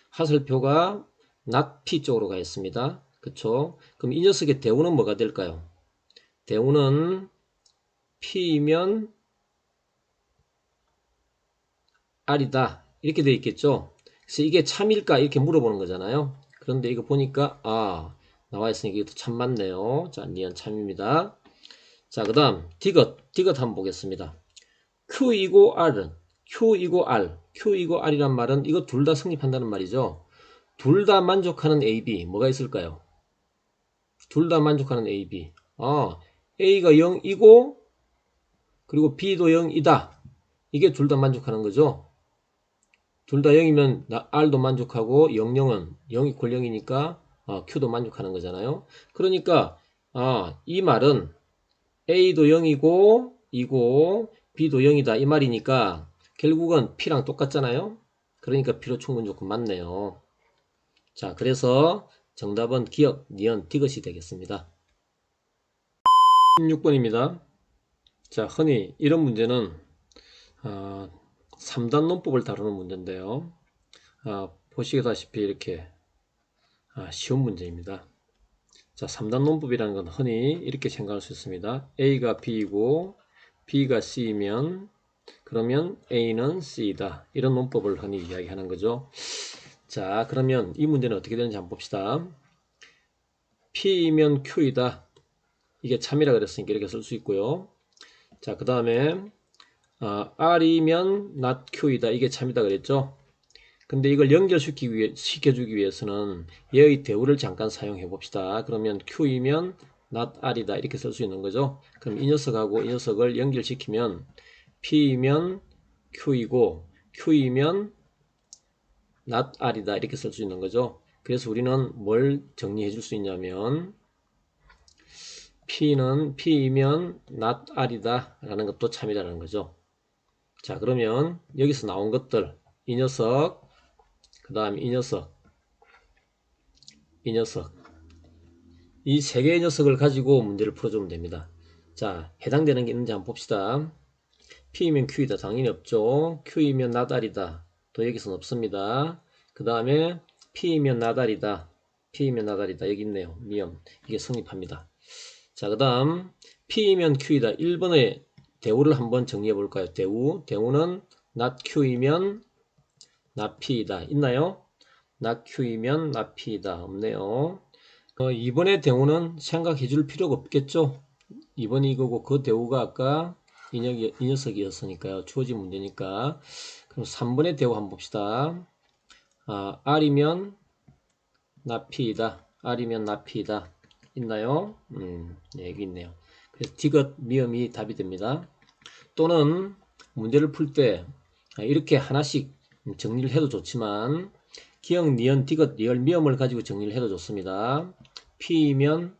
하살표가 not P 쪽으로 가 있습니다. 그쵸? 그럼 이 녀석의 대우는 뭐가 될까요? 대우는 P이면 R이다. 이렇게 되어 있겠죠. 그래서 이게 참일까? 이렇게 물어보는 거잖아요. 그런데 이거 보니까 나와 있으니까 이것도 참 맞네요. 자, 니은 참입니다. 자, 그 다음 디귿 한번 보겠습니다. Q이고 R은 Q이고 R이란 말은 이거 둘 다 성립한다는 말이죠. 둘 다 만족하는 AB 뭐가 있을까요? 둘 다 만족하는 AB. A가 0이고 그리고 B도 0이다. 이게 둘 다 만족하는 거죠. 둘 다 0이면 R도 만족하고 00은 0 이퀄 0이니까 Q도 만족하는 거잖아요. 그러니까 이 말은 A도 0이고 B도 0이다 이 말이니까 결국은 P랑 똑같잖아요. 그러니까 P로 충분 조건 맞네요. 자, 그래서 정답은 기억, 니은, 디귿이 되겠습니다. 16번입니다. 자, 흔히 이런 문제는 3단 논법을 다루는 문제인데요. 보시다시피 이렇게 쉬운 문제입니다. 자, 3단 논법이라는 건 흔히 이렇게 생각할 수 있습니다. A가 B이고 B가 C이면 그러면 A는 C이다. 이런 논법을 흔히 이야기하는 거죠. 자, 그러면 이 문제는 어떻게 되는지 한번 봅시다. P이면 Q이다. 이게 참이라 그랬으니까 이렇게 쓸 수 있고요. 자, 그 다음에 R이면 not Q이다. 이게 참이다 그랬죠. 근데 이걸 시켜주기 위해서는 얘의 대우를 잠깐 사용해 봅시다. 그러면 Q이면 not R이다 이렇게 쓸 수 있는 거죠. 그럼 이 녀석하고 이 녀석을 연결시키면 P이면 Q이고 Q이면 not R이다 이렇게 쓸 수 있는 거죠. 그래서 우리는 뭘 정리해 줄 수 있냐면 P이면 not R이다 라는 것도 참이라는 거죠. 자, 그러면 여기서 나온 것들 이 녀석, 그 다음에 이 녀석, 이 세 개의 녀석을 가지고 문제를 풀어주면 됩니다. 자, 해당되는 게 있는지 한번 봅시다. P이면 Q이다. 당연히 없죠. Q이면 not R이다. 또 여기서는 없습니다. 그 다음에 P이면 not R이다. 여기 있네요. 미음. 이게 성립합니다. 자, 그 다음 P이면 Q이다. 1번의 대우를 한번 정리해 볼까요? 대우는 not Q이면 not P이다. 있나요? not Q이면 not P이다. 없네요. 2번의 대우는 생각해 줄 필요가 없겠죠? 2번이 이거고 그 대우가 아까 이 녀석이었으니까요. 주어진 문제니까. 그럼 3번의 대우 한번 봅시다. R이면 not P이다. 있나요? 네, 여기 있네요. 그래서 디귿, 미음이 답이 됩니다. 또는 문제를 풀 때 이렇게 하나씩 정리를 해도 좋지만 기역, 니은, 디귿, 리을, 미음을 가지고 정리를 해도 좋습니다. P이면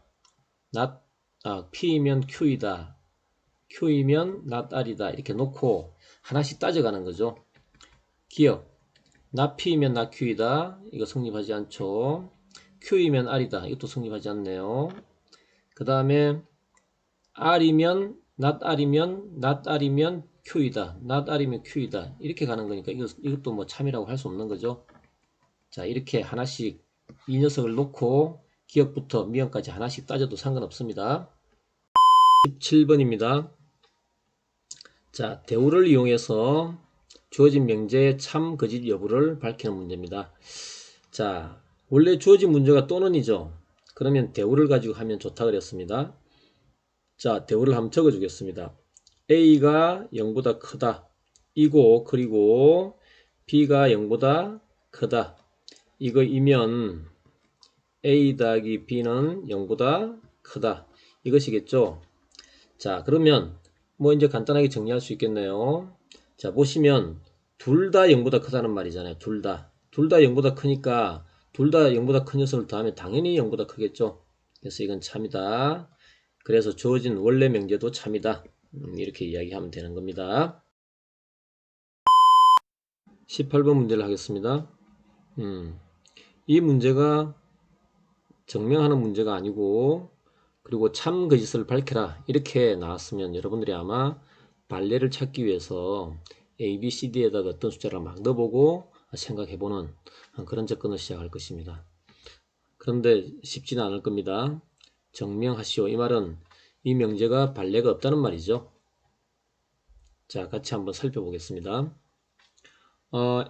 Q이다. Q이면 not R이다. 이렇게 놓고 하나씩 따져가는 거죠. 기억, not P이면 not Q이다. 이거 성립하지 않죠. Q이면 R이다. 이것도 성립하지 않네요. 그 다음에 R이면 not R이면 Q이다. not R이면 Q이다. 이렇게 가는 거니까 이것도 뭐 참이라고 할 수 없는 거죠. 자, 이렇게 하나씩 이 녀석을 놓고 기억부터 미음까지 하나씩 따져도 상관없습니다. 17번입니다. 자, 대우를 이용해서 주어진 명제의 참, 거짓 여부를 밝히는 문제입니다. 자, 원래 주어진 문제가 또는이죠. 그러면 대우를 가지고 하면 좋다 그랬습니다. 자, 대우를 한번 적어 주겠습니다. A가 0보다 크다. 이고, 그리고 B가 0보다 크다. 이거이면 A 더하기 B는 0보다 크다. 이것이겠죠. 자, 그러면 뭐 이제 간단하게 정리할 수 있겠네요. 자, 보시면 둘 다 0보다 크다는 말이잖아요. 둘 다 0보다 크니까 둘 다 0보다 큰 녀석을 더하면 당연히 0보다 크겠죠. 그래서 이건 참이다. 그래서 주어진 원래 명제도 참이다. 이렇게 이야기하면 되는 겁니다. 18번 문제를 하겠습니다. 이 문제가 증명하는 문제가 아니고 그리고 참 거짓을 밝혀라 이렇게 나왔으면 여러분들이 아마 발레를 찾기 위해서 A, B, C, D에다가 어떤 숫자를 막 넣어보고 생각해보는 그런 접근을 시작할 것입니다. 그런데 쉽지는 않을 겁니다. 증명하시오. 이 말은 이 명제가 발레가 없다는 말이죠. 자, 같이 한번 살펴보겠습니다.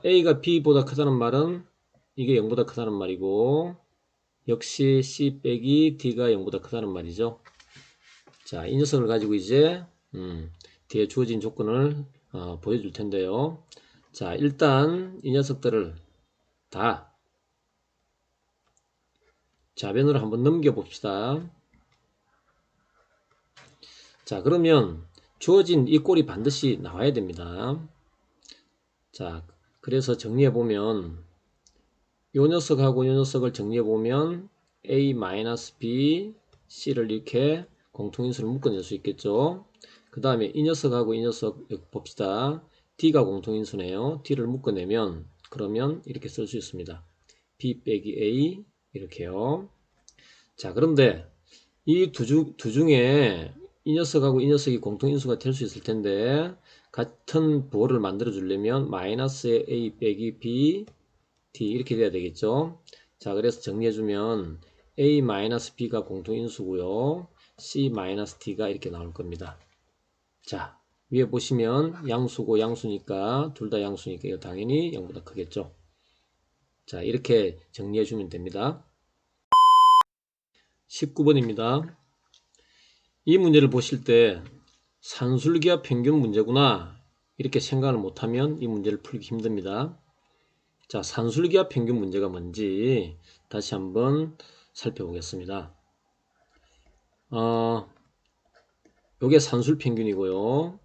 A가 B보다 크다는 말은 이게 0보다 크다는 말이고 역시 C 빼기 D가 0보다 크다는 말이죠. 자, 이 녀석을 가지고 이제 뒤에 주어진 조건을 보여줄 텐데요. 자, 일단 이 녀석들을 다 좌변으로 한번 넘겨 봅시다. 자, 그러면 주어진 이 꼴이 반드시 나와야 됩니다. 자, 그래서 정리해 보면 요 녀석하고 요 녀석을 정리해 보면 A-B, C를 이렇게 공통인수를 묶어낼 수 있겠죠. 그 다음에 이 녀석하고 이 녀석 봅시다. D가 공통인수네요. D를 묶어내면 그러면 이렇게 쓸 수 있습니다. B 빼기 A 이렇게요. 자, 그런데 이 두 중에 이 녀석하고 이 녀석이 공통인수가 될 수 있을 텐데 같은 부호를 만들어 주려면 마이너스 A 빼기 B D 이렇게 돼야 되겠죠. 자, 그래서 정리해주면 A-B가 공통인수고요. C-D가 이렇게 나올 겁니다. 자, 위에 보시면 양수고 양수니까 둘 다 양수니까 이거 당연히 0보다 크겠죠. 자, 이렇게 정리해주면 됩니다. 19번입니다. 이 문제를 보실 때 산술기하 평균 문제구나 이렇게 생각을 못하면 이 문제를 풀기 힘듭니다. 자, 산술기압 평균 문제가 뭔지 다시 한번 살펴보겠습니다. 요게 산술 평균이고요.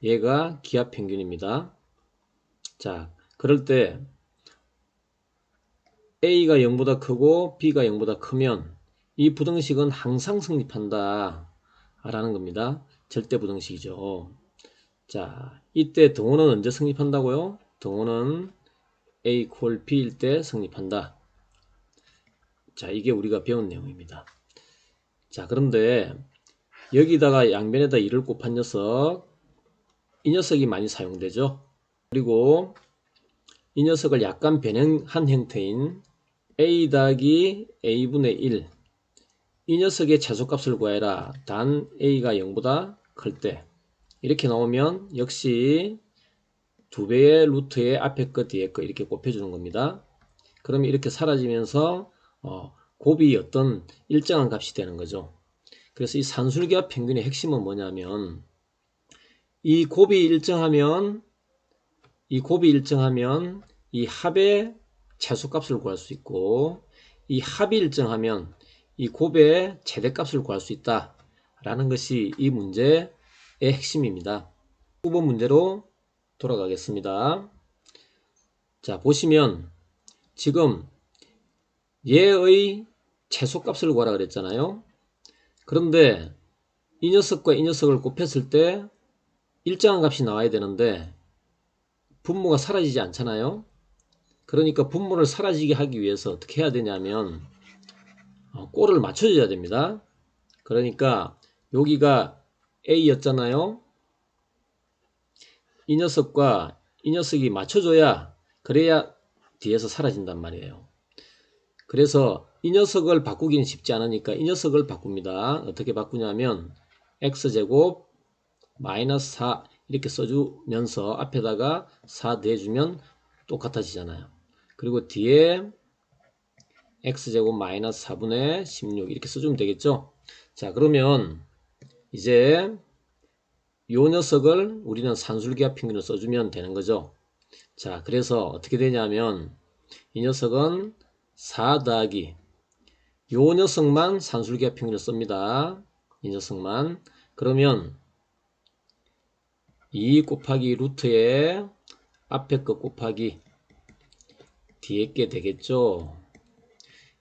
얘가 기압 평균입니다. 자, 그럴 때 A가 0보다 크고 B가 0보다 크면 이 부등식은 항상 성립한다 라는 겁니다. 절대 부등식이죠. 자, 이때 등호는 언제 성립한다고요? 등호는 A equal B일 때 성립한다. 자, 이게 우리가 배운 내용입니다. 자, 그런데 여기다가 양변에다 2를 곱한 녀석, 이 녀석이 많이 사용되죠. 그리고 이 녀석을 약간 변형한 형태인 A 더하기 A분의 1, 이 녀석의 최소값을 구해라. 단 A가 0보다 클 때. 이렇게 나오면 역시 2배의 루트의 앞에 거 뒤에 거 이렇게 곱해주는 겁니다. 그러면 이렇게 사라지면서 곱이 어떤 일정한 값이 되는 거죠. 그래서 이 산술기압 평균의 핵심은 뭐냐면 이 곱이 일정하면 이 합의 최소값을 구할 수 있고 이 합이 일정하면 이 곱의 최대값을 구할 수 있다 라는 것이 이 문제의 핵심입니다. 9번 문제로 돌아가겠습니다. 자, 보시면 지금 얘의 최소값을 구하라 그랬잖아요. 그런데 이 녀석과 이 녀석을 곱했을 때 일정한 값이 나와야 되는데 분모가 사라지지 않잖아요. 그러니까 분모를 사라지게 하기 위해서 어떻게 해야 되냐면 꼴을 맞춰줘야 됩니다. 그러니까 여기가 A였잖아요. 이 녀석과 이 녀석이 맞춰줘야 그래야 뒤에서 사라진단 말이에요. 그래서 이 녀석을 바꾸기는 쉽지 않으니까 이 녀석을 바꿉니다. 어떻게 바꾸냐면 x제곱 마이너스 4 이렇게 써주면서 앞에다가 4 대주면 똑같아지잖아요. 그리고 뒤에 x제곱 마이너스 4분의 16 이렇게 써주면 되겠죠. 자, 그러면 이제 요 녀석을 우리는 산술기압 평균을 써주면 되는 거죠. 자, 그래서 어떻게 되냐면 이 녀석은 4 더하기 요 녀석만 산술기압 평균을 씁니다. 이 녀석만. 그러면 2 곱하기 루트에 앞에 거 곱하기 뒤에 게 되겠죠.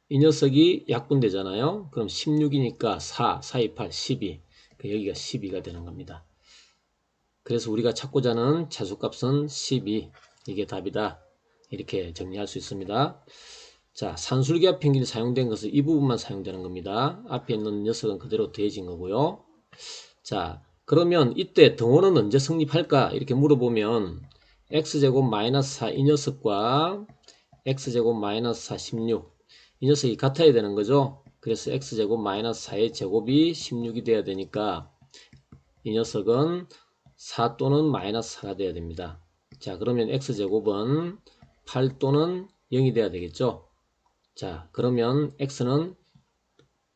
이 녀석이 약분되잖아요. 그럼 16이니까 4, 4, 2, 8, 12. 여기가 12가 되는 겁니다. 그래서 우리가 찾고자 하는 최소값은 12. 이게 답이다. 이렇게 정리할 수 있습니다. 자, 산술기압 평균이 사용된 것은 이 부분만 사용되는 겁니다. 앞에 있는 녀석은 그대로 더해진 거고요. 자, 그러면 이때 등호는 언제 성립할까? 이렇게 물어보면 x제곱 마이너스 4 이 녀석과 x제곱 마이너스 4 16 이 녀석이 같아야 되는 거죠. 그래서 x제곱 마이너스 4의 제곱이 16이 돼야 되니까 이 녀석은 4 또는 마이너스 4가 돼야 됩니다. 자, 그러면 x제곱은 8 또는 0이 돼야 되겠죠. 자, 그러면 x는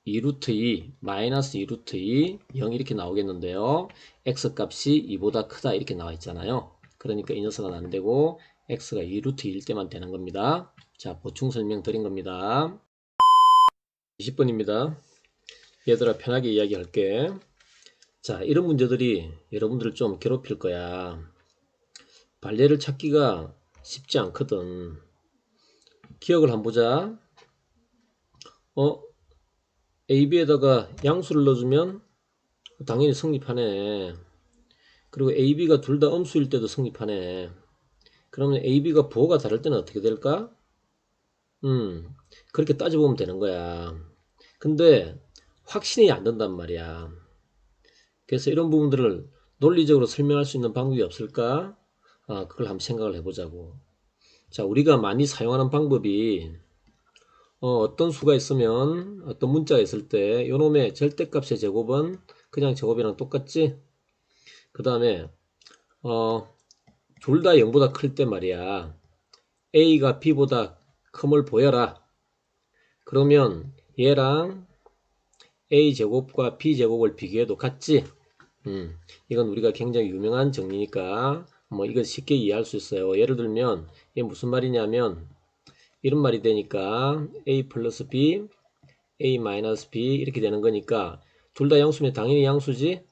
2루트 2 마이너스 2루트 2 0 이렇게 나오겠는데요. x 값이 2보다 크다 이렇게 나와 있잖아요. 그러니까 이 녀석은 안 되고 x가 2루트 2일 때만 되는 겁니다. 자, 보충 설명 드린 겁니다. 20번입니다. 얘들아 편하게 이야기할게. 자, 이런 문제들이 여러분들을 좀 괴롭힐 거야. 발레를 찾기가 쉽지 않거든. 기억을 한번 보자. AB에다가 양수를 넣어주면 당연히 성립하네. 그리고 AB가 둘 다 음수일 때도 성립하네. 그러면 AB가 부호가 다를 때는 어떻게 될까? 그렇게 따져보면 되는 거야. 근데 확신이 안 된단 말이야. 그래서 이런 부분들을 논리적으로 설명할 수 있는 방법이 없을까? 그걸 한번 생각을 해보자고. 자, 우리가 많이 사용하는 방법이 어떤 수가 있으면 어떤 문자가 있을 때 요놈의 절대값의 제곱은 그냥 제곱이랑 똑같지? 그 다음에 둘 다 0보다 클 때 말이야. A가 B보다 큼을 보여라. 그러면 얘랑 A제곱과 B제곱을 비교해도 같지? 이건 우리가 굉장히 유명한 정리니까 뭐 이거 쉽게 이해할 수 있어요. 예를 들면 이게 무슨 말이냐면 이런 말이 되니까 a 플러스 b, a 마이너스 b 이렇게 되는 거니까 둘 다 양수면 당연히 양수지.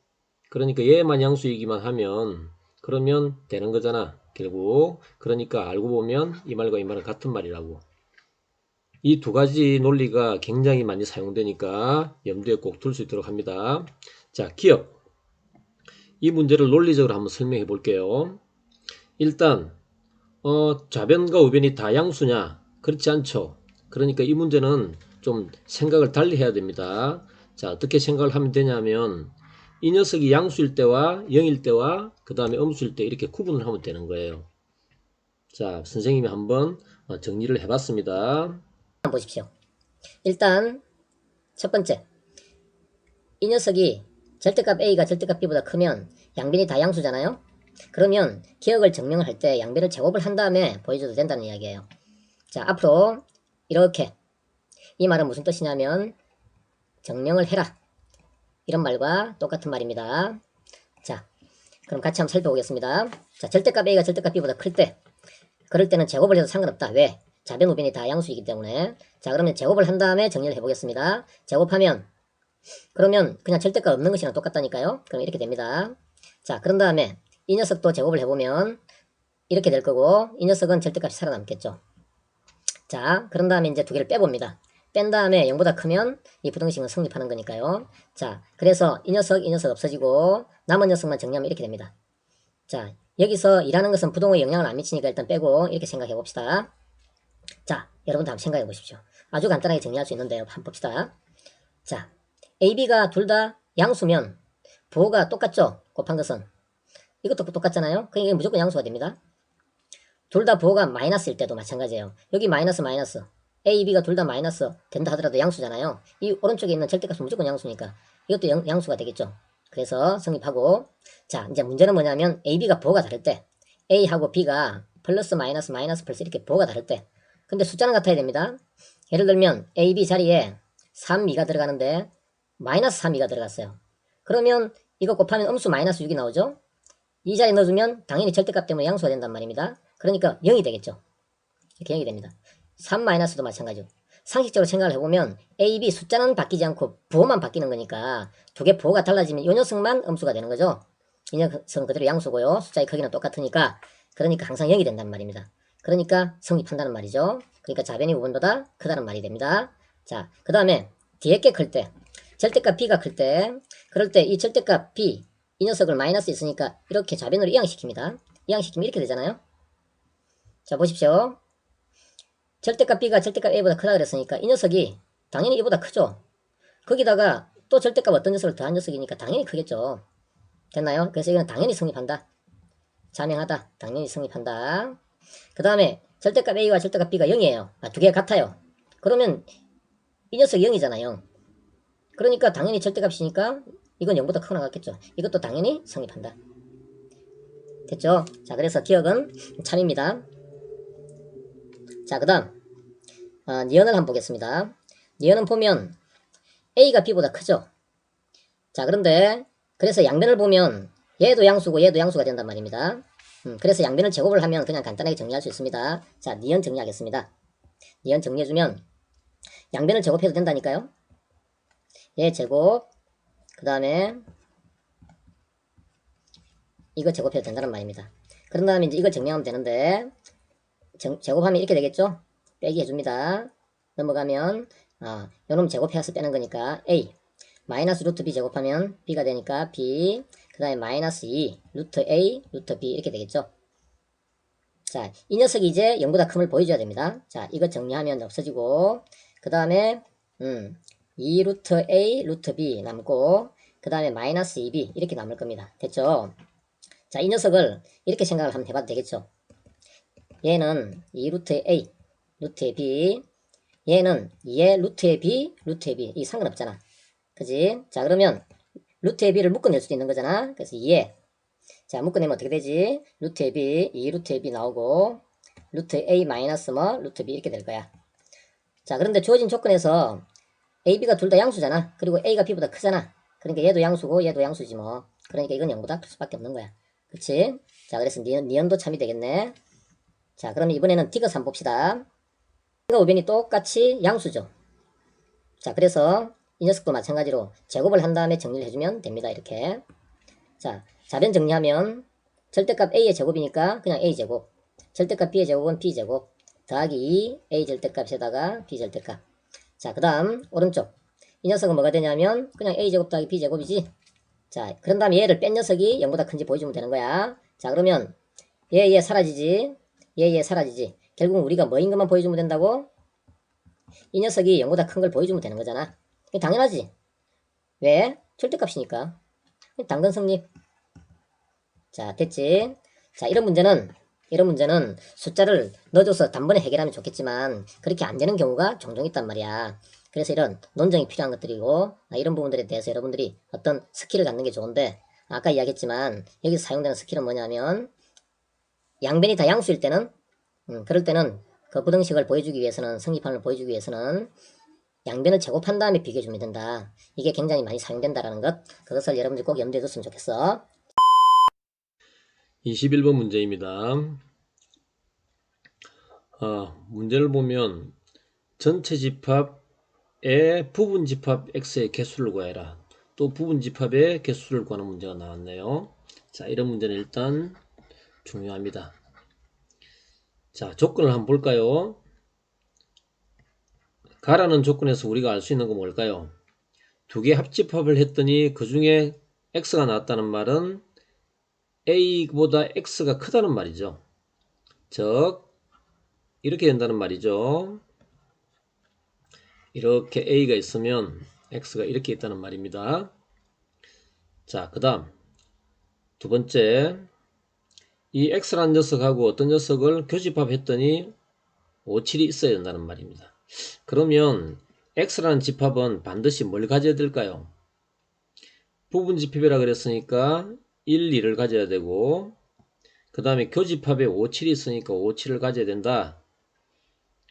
그러니까 얘만 양수이기만 하면 그러면 되는 거잖아 결국. 그러니까 알고 보면 이 말과 이 말은 같은 말이라고. 이 두 가지 논리가 굉장히 많이 사용되니까 염두에 꼭 둘 수 있도록 합니다. 자, 기억. 이 문제를 논리적으로 한번 설명해 볼게요. 일단 좌변과 우변이 다 양수냐? 그렇지 않죠. 그러니까 이 문제는 좀 생각을 달리 해야 됩니다. 자, 어떻게 생각을 하면 되냐면 이 녀석이 양수일 때와 0일 때와 그 다음에 음수일 때 이렇게 구분을 하면 되는 거예요. 자, 선생님이 한번 정리를 해봤습니다. 보십시오. 일단 첫 번째, 이 녀석이 절대값 A가 절대값 B보다 크면 양변이 다 양수잖아요. 그러면 기억을 증명을 할 때 양변을 제곱을 한 다음에 보여줘도 된다는 이야기예요. 자, 앞으로 이렇게, 이 말은 무슨 뜻이냐면 증명을 해라, 이런 말과 똑같은 말입니다. 자, 그럼 같이 한번 살펴보겠습니다. 자, 절대값 A가 절대값 B보다 클 때, 그럴 때는 제곱을 해도 상관없다. 왜? 좌변 우변이 다 양수이기 때문에. 자, 그러면 제곱을 한 다음에 정리를 해보겠습니다. 제곱하면, 그러면 그냥 절대값 없는 것이랑 똑같다니까요. 그럼 이렇게 됩니다. 자, 그런 다음에 이 녀석도 제곱을 해보면 이렇게 될 거고, 이 녀석은 절대값이 살아남겠죠. 자, 그런 다음에 이제 두 개를 빼봅니다. 뺀 다음에 0보다 크면 이 부등식은 성립하는 거니까요. 자, 그래서 이 녀석 없어지고 남은 녀석만 정리하면 이렇게 됩니다. 자, 여기서 일하는 것은 부동호에 영향을 안 미치니까 일단 빼고 이렇게 생각해 봅시다. 자, 여러분도 한번 생각해 보십시오. 아주 간단하게 정리할 수 있는데요. 한번 봅시다. 자, A, B가 둘 다 양수면 부호가 똑같죠? 곱한 것은. 이것도 똑같잖아요? 그러니까 무조건 양수가 됩니다. 둘 다 부호가 마이너스일 때도 마찬가지예요. 여기 마이너스 마이너스. A, B가 둘 다 마이너스 된다 하더라도 양수잖아요. 이 오른쪽에 있는 절대값은 무조건 양수니까 이것도 양수가 되겠죠. 그래서 성립하고, 자, 이제 문제는 뭐냐면 A, B가 부호가 다를 때, A하고 B가 플러스 마이너스 마이너스 플러스 이렇게 부호가 다를 때, 근데 숫자는 같아야 됩니다. 예를 들면 A, B 자리에 3, 2가 들어가는데 마이너스 3, 2가 들어갔어요. 그러면 이거 곱하면 음수 마이너스 6이 나오죠. 이 자리에 넣어주면 당연히 절대값 때문에 양수가 된단 말입니다. 그러니까 0이 되겠죠. 이렇게 0이 됩니다. 3 마이너스도 마찬가지고. 상식적으로 생각을 해보면 A, B 숫자는 바뀌지 않고 부호만 바뀌는 거니까 두 개 부호가 달라지면 이 녀석만 음수가 되는 거죠. 이 녀석은 그대로 양수고요. 숫자의 크기는 똑같으니까. 그러니까 항상 0이 된단 말입니다. 그러니까 성립한다는 말이죠. 그러니까 좌변이 우변보다 크다는 말이 됩니다. 자, 그 다음에 뒤에 게 클 때, 절대값 B가 클 때, 그럴 때 이 절대값 B, 이 녀석을 마이너스 있으니까 이렇게 좌변으로 이항시킵니다. 이항시키면 이렇게 되잖아요. 자, 보십시오. 절대값 B가 절대값 A보다 크다 그랬으니까 이 녀석이 당연히 이보다 크죠. 거기다가 또 절대값 어떤 녀석을 더한 녀석이니까 당연히 크겠죠. 됐나요? 그래서 이건 당연히 성립한다. 자명하다. 당연히 성립한다. 그 다음에 절대값 A와 절대값 B가 0이에요. 두 개가 같아요. 그러면 이 녀석이 0이잖아요. 그러니까 당연히 절대값이니까 이건 0보다 크거나 같겠죠. 이것도 당연히 성립한다. 됐죠? 자, 그래서 기억은 참입니다. 자, 그 다음 니은을 한번 보겠습니다. 니은은 보면 A가 B보다 크죠. 자, 그런데 그래서 양변을 보면 얘도 양수고 얘도 양수가 된단 말입니다. 그래서 양변을 제곱을 하면 그냥 간단하게 정리할 수 있습니다. 자, 니은 정리하겠습니다. 니은 정리해주면 양변을 제곱해도 된다니까요. 얘 제곱, 그 다음에 이거 제곱해도 된다는 말입니다. 그런 다음에 이제 이걸 정리하면 되는데 제곱하면 이렇게 되겠죠? 빼기 해줍니다. 넘어가면 요놈 제곱해서 빼는 거니까 A 마이너스 루트 B 제곱하면 B가 되니까 B, 그 다음에 마이너스 2 루트 A 루트 B 이렇게 되겠죠. 자, 이 녀석이 이제 0보다 큼을 보여줘야 됩니다. 자, 이거 정리하면 없어지고, 그 다음에 2 루트 A 루트 B 남고, 그 다음에 마이너스 2B 이렇게 남을 겁니다. 됐죠? 자, 이 녀석을 이렇게 생각을 한번 해봐도 되겠죠. 얘는 2 루트의 A 루트의 B, 얘는 2의 루트의 B 루트의 B. 이 상관없잖아. 그지? 자, 그러면 루트의 B를 묶어낼 수도 있는 거잖아. 그래서 2에, 자, 묶어내면 어떻게 되지? 루트의 B, 2 루트의 B 나오고 루트 A 마이너스 뭐 루트 B 이렇게 될 거야. 자, 그런데 주어진 조건에서 A, B가 둘 다 양수잖아. 그리고 A가 B보다 크잖아. 그러니까 얘도 양수고 얘도 양수지 뭐. 그러니까 이건 0보다 클 수밖에 없는 거야. 그치? 자, 그래서 니은도 참이 되겠네. 자, 그럼 이번에는 디귿 한번 봅시다. 디귿 우변이 똑같이 양수죠. 자, 그래서 이 녀석도 마찬가지로 제곱을 한 다음에 정리를 해주면 됩니다. 이렇게. 자, 자변 정리하면 절대값 a의 제곱이니까 그냥 a제곱, 절대값 b의 제곱은 b제곱 더하기 2 a 절대값에다가 b 절대값. 자, 그 다음 오른쪽 이 녀석은 뭐가 되냐면 그냥 a제곱 더하기 b제곱이지. 자, 그런 다음에 얘를 뺀 녀석이 0보다 큰지 보여주면 되는 거야. 자, 그러면 얘 사라지지, 얘 사라지지. 결국 우리가 뭐인 것만 보여주면 된다고? 이 녀석이 0보다 큰 걸 보여주면 되는 거잖아. 당연하지. 왜? 절대값이니까. 당근 성립. 자, 됐지? 자, 이런 문제는 숫자를 넣어줘서 단번에 해결하면 좋겠지만 그렇게 안 되는 경우가 종종 있단 말이야. 그래서 이런 논증이 필요한 것들이고, 이런 부분들에 대해서 여러분들이 어떤 스킬을 갖는 게 좋은데, 아까 이야기했지만 여기서 사용되는 스킬은 뭐냐면 양변이 다 양수일 때는 그럴 때는 그 부등식을 보여주기 위해서는, 성립함을 보여주기 위해서는 양변을 제곱한 다음에 비교해주면 된다. 이게 굉장히 많이 사용된다라는 것, 그것을 여러분들 꼭 염두에 뒀으면 좋겠어. 21번 문제입니다. 문제를 보면 전체 집합의 부분 집합 x의 개수를 구해라. 또 부분 집합의 개수를 구하는 문제가 나왔네요. 자, 이런 문제는 일단 중요합니다. 자, 조건을 한번 볼까요? 가라는 조건에서 우리가 알 수 있는 건 뭘까요? 두 개 합집합을 했더니 그 중에 x가 나왔다는 말은 a보다 x가 크다는 말이죠. 즉 이렇게 된다는 말이죠. 이렇게 a가 있으면 x가 이렇게 있다는 말입니다. 자, 그 다음 두 번째, 이 x라는 녀석하고 어떤 녀석을 교집합했더니 5, 7이 있어야 된다는 말입니다. 그러면 x라는 집합은 반드시 뭘 가져야 될까요? 부분 집합이라 그랬으니까 1, 2를 가져야 되고, 그 다음에 교집합에 5, 7이 있으니까 5, 7을 가져야 된다.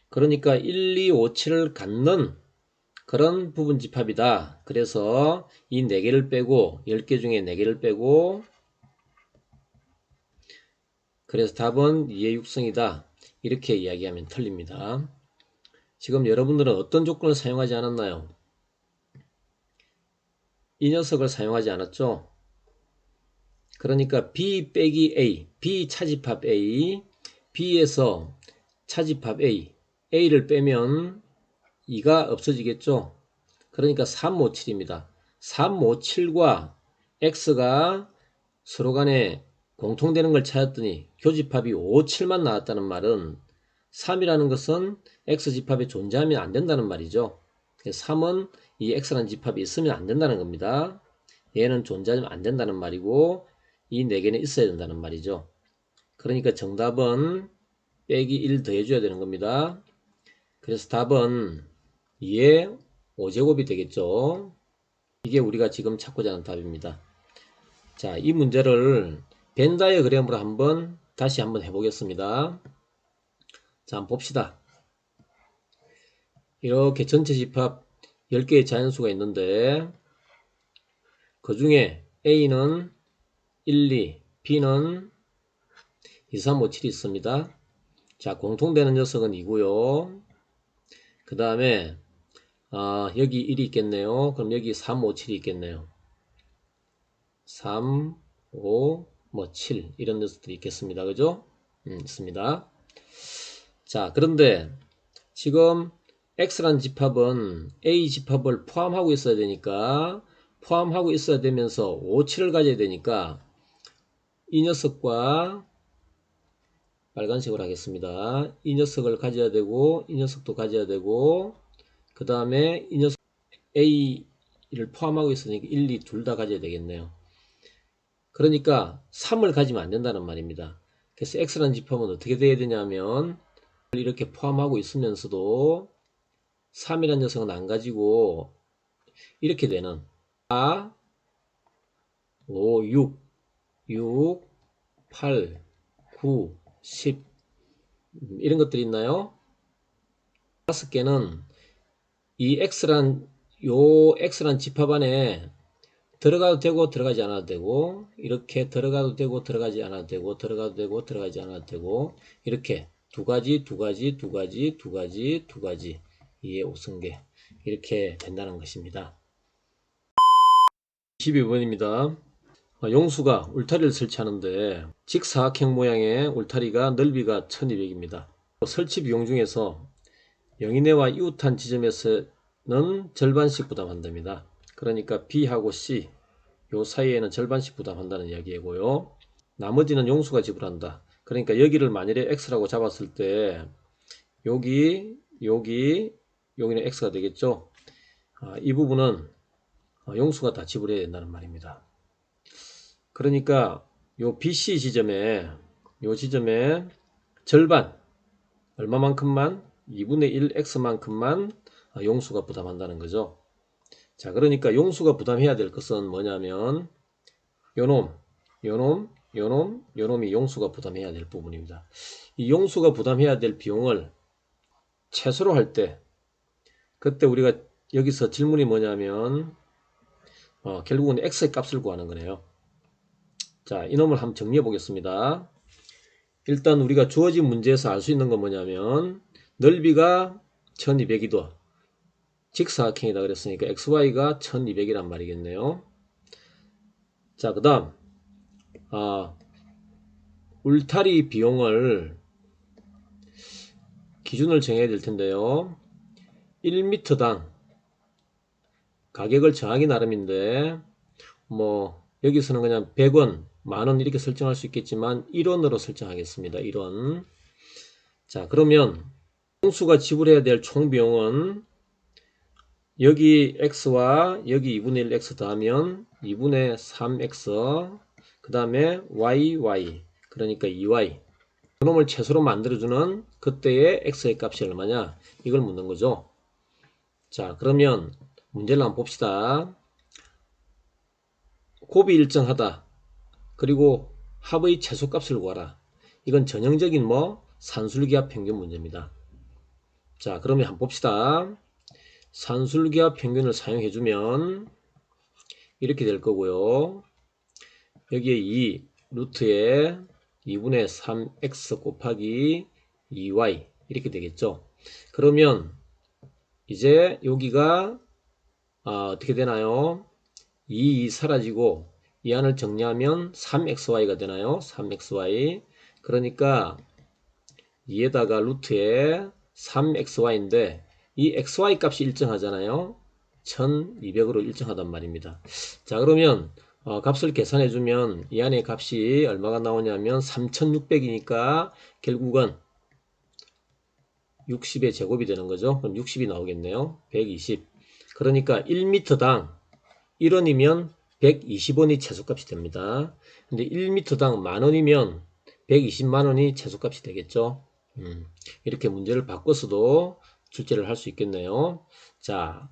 그러니까 1, 2, 5, 7을 갖는 그런 부분 집합이다. 그래서 이 4개를 빼고 10개 중에 4개를 빼고, 그래서 답은 2의 육성이다. 이렇게 이야기하면 틀립니다. 지금 여러분들은 어떤 조건을 사용하지 않았나요? 이 녀석을 사용하지 않았죠? 그러니까 B 빼기 A, B 차집합 A, B에서 차집합 A, A를 빼면 2가 없어지겠죠? 그러니까 3, 5, 7입니다. 3, 5, 7과 X가 서로 간에 공통되는 걸 찾았더니 교집합이 5, 7만 나왔다는 말은 3이라는 것은 X집합에 존재하면 안 된다는 말이죠. 3은 이 X라는 집합이 있으면 안 된다는 겁니다. 얘는 존재하면 안 된다는 말이고 이 4개는 있어야 된다는 말이죠. 그러니까 정답은 빼기 1 더해줘야 되는 겁니다. 그래서 답은 2의 5제곱이 되겠죠. 이게 우리가 지금 찾고자 하는 답입니다. 자, 이 문제를 벤 다이어그램으로 다시 한번 해보겠습니다. 자, 한번 봅시다. 이렇게 전체 집합 10개의 자연수가 있는데 그 중에 A는 1, 2, B는 2, 3, 5, 7이 있습니다. 자, 공통되는 녀석은 2고요. 그 다음에 여기 1이 있겠네요. 그럼 여기 3, 5, 7이 있겠네요. 3, 5, 7 이런 녀석들이 있겠습니다. 그죠? 있습니다. 자, 그런데 지금 X란 집합은 A 집합을 포함하고 있어야 되니까 포함하고 있어야 되면서 5, 7을 가져야 되니까 이 녀석과 빨간색으로 하겠습니다. 이 녀석을 가져야 되고 이 녀석도 가져야 되고 그 다음에 이 녀석 A를 포함하고 있으니까 1, 2 둘 다 가져야 되겠네요. 그러니까 3을 가지면 안 된다는 말입니다. 그래서 X라는 집합은 어떻게 돼야 되냐면 이렇게 포함하고 있으면서도 3이라는 녀석은 안 가지고 이렇게 되는 4, 5, 6, 8, 9, 10 이런 것들이 있나요? 5개는 이 X란 집합 안에 들어가도 되고 들어가지 않아도 되고, 이렇게 들어가도 되고 들어가지 않아도 되고, 들어가도 되고 들어가지 않아도 되고, 이렇게 두 가지, 두 가지, 두 가지, 두 가지, 두 가지, 이의 5승계 이렇게 된다는 것입니다. 22번입니다. 용수가 울타리를 설치하는데 직사각형 모양의 울타리가 넓이가 1200입니다. 설치 비용 중에서 영인회와 이웃한 지점에서는 절반씩 부담한답니다. 그러니까 B하고 C 요 사이에는 절반씩 부담한다는 이야기이고요. 나머지는 용수가 지불한다. 그러니까 여기를 만일에 X라고 잡았을 때 여기는 X가 되겠죠. 이 부분은 용수가 다 지불해야 된다는 말입니다. 그러니까 요 BC 지점에 절반 얼마만큼만 2분의 1 X만큼만 용수가 부담한다는 거죠. 자, 그러니까 용수가 부담해야 될 것은 뭐냐면 요놈이 용수가 부담해야 될 부분입니다. 이 용수가 부담해야 될 비용을 최소로 할 때 그때 우리가 여기서 질문이 뭐냐면 결국은 X의 값을 구하는 거네요. 자, 이놈을 한번 정리해 보겠습니다. 일단 우리가 주어진 문제에서 알 수 있는 건 뭐냐면 넓이가 1200이도 직사각형이다 그랬으니까 XY가 1200이란 말이겠네요. 자, 그 다음 울타리 비용을 기준을 정해야 될 텐데요. 1m당 가격을 정하기 나름인데 뭐 여기서는 그냥 100원, 만원 이렇게 설정할 수 있겠지만 1원으로 설정하겠습니다. 1원. 자, 그러면 용수가 지불해야 될 총 비용은 여기 X와 여기 2분의 1 X 더하면 2분의 3X 그 다음에 YY 그러니까 2Y 그놈을 최소로 만들어주는 그때의 X의 값이 얼마냐 이걸 묻는 거죠. 자, 그러면 문제를 한번 봅시다. 곱이 일정하다. 그리고 합의 최소값을 구하라. 이건 전형적인 산술기하 평균 문제입니다. 자, 그러면 한번 봅시다. 산술기하 평균을 사용해주면 이렇게 될 거고요. 여기에 2 루트에 2분의 3x 곱하기 2y 이렇게 되겠죠. 그러면 이제 여기가 어떻게 되나요? 2 사라지고 이 안을 정리하면 3xy가 되나요? 3xy. 그러니까 2에다가 루트에 3xy인데 이 xy 값이 일정하잖아요. 1200으로 일정하단 말입니다. 자, 그러면 값을 계산해주면 이 안에 값이 얼마가 나오냐면 3600이니까 결국은 60의 제곱이 되는 거죠. 그럼 60이 나오겠네요. 120. 그러니까 1m당 1원이면 120원이 최소값이 됩니다. 근데 1m당 만원이면 120만원이 최소값이 되겠죠. 이렇게 문제를 바꿔서도 출제를 할 수 있겠네요. 자,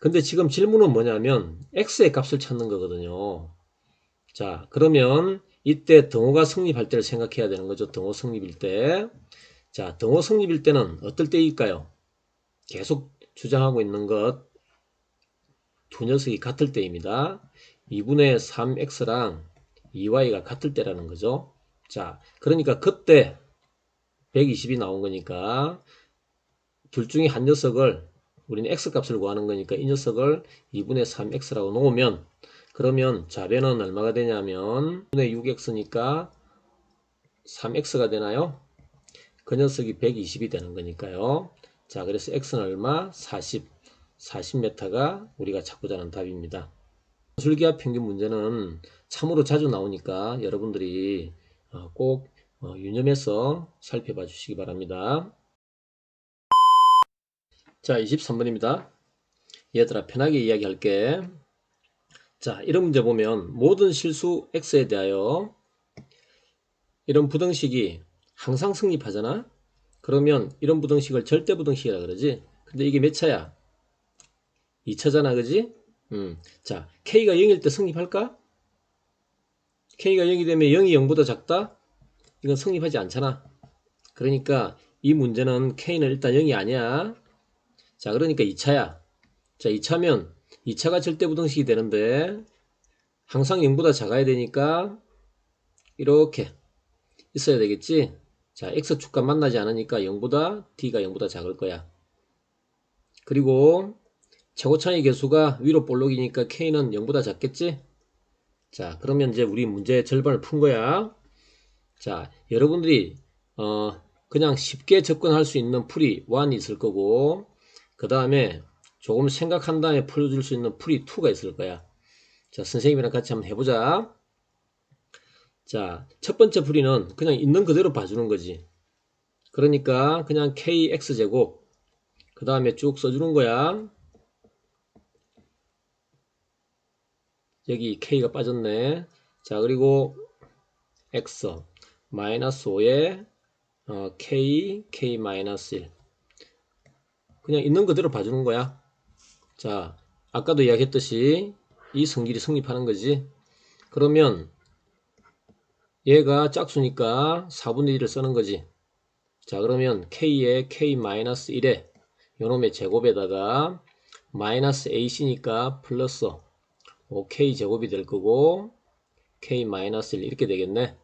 근데 지금 질문은 뭐냐면 X의 값을 찾는 거거든요. 자, 그러면 이때 등호가 성립할 때를 생각해야 되는 거죠. 등호 성립일 때. 자, 등호 성립일 때는 어떨 때일까요? 계속 주장하고 있는 것 두 녀석이 같을 때입니다. 2분의 3x랑 2y가 같을 때라는 거죠. 자, 그러니까 그때 120이 나온 거니까 둘 중에 한 녀석을 우리는 x값을 구하는 거니까 이 녀석을 2분의 3x라고 놓으면 그러면 좌변은 얼마가 되냐면 2분의 6x니까 3x가 되나요? 그 녀석이 120이 되는 거니까요. 자, 그래서 x는 얼마? 40m가 우리가 찾고자 하는 답입니다. 산술기하 평균 문제는 참으로 자주 나오니까 여러분들이 꼭 유념해서 살펴봐 주시기 바랍니다. 자, 23번입니다. 얘들아 편하게 이야기할게. 자, 이런 문제 보면 모든 실수 x에 대하여 이런 부등식이 항상 성립하잖아. 그러면 이런 부등식을 절대부등식이라 그러지. 근데 이게 몇 차야? 2차잖아, 그지? 자, k가 0일 때 성립할까? k가 0이 되면 0이 0보다 작다? 이건 성립하지 않잖아. 그러니까 이 문제는 k는 일단 0이 아니야. 자, 그러니까 2차야. 자, 2차면 2차가 절대부등식이 되는데 항상 0보다 작아야 되니까 이렇게 있어야 되겠지. 자, x축과 만나지 않으니까 0보다 t가 0보다 작을 거야. 그리고 최고차이 계수가 위로 볼록이니까 k는 0보다 작겠지. 자, 그러면 이제 우리 문제 절반을 푼 거야. 자, 여러분들이 그냥 쉽게 접근할 수 있는 풀이 1이 있을 거고, 그 다음에 조금 생각한 다음에 풀어줄 수 있는 풀이 2가 있을 거야. 자, 선생님이랑 같이 한번 해보자. 자, 첫 번째 풀이는 그냥 있는 그대로 봐주는 거지. 그러니까 그냥 kx제곱 그 다음에 쭉 써주는 거야. 여기 k가 빠졌네. 자, 그리고 x 마이너스 5에 k 마이너스 1 그냥 있는 그대로 봐주는 거야. 자, 아까도 이야기했듯이 이 성질이 성립하는 거지. 그러면 얘가 짝수니까 4분의 1을 쓰는 거지. 자, 그러면 k에 k-1에 요놈의 제곱에다가 마이너스 ac니까 플러스 5k 제곱이 될 거고 k-1 이렇게 되겠네.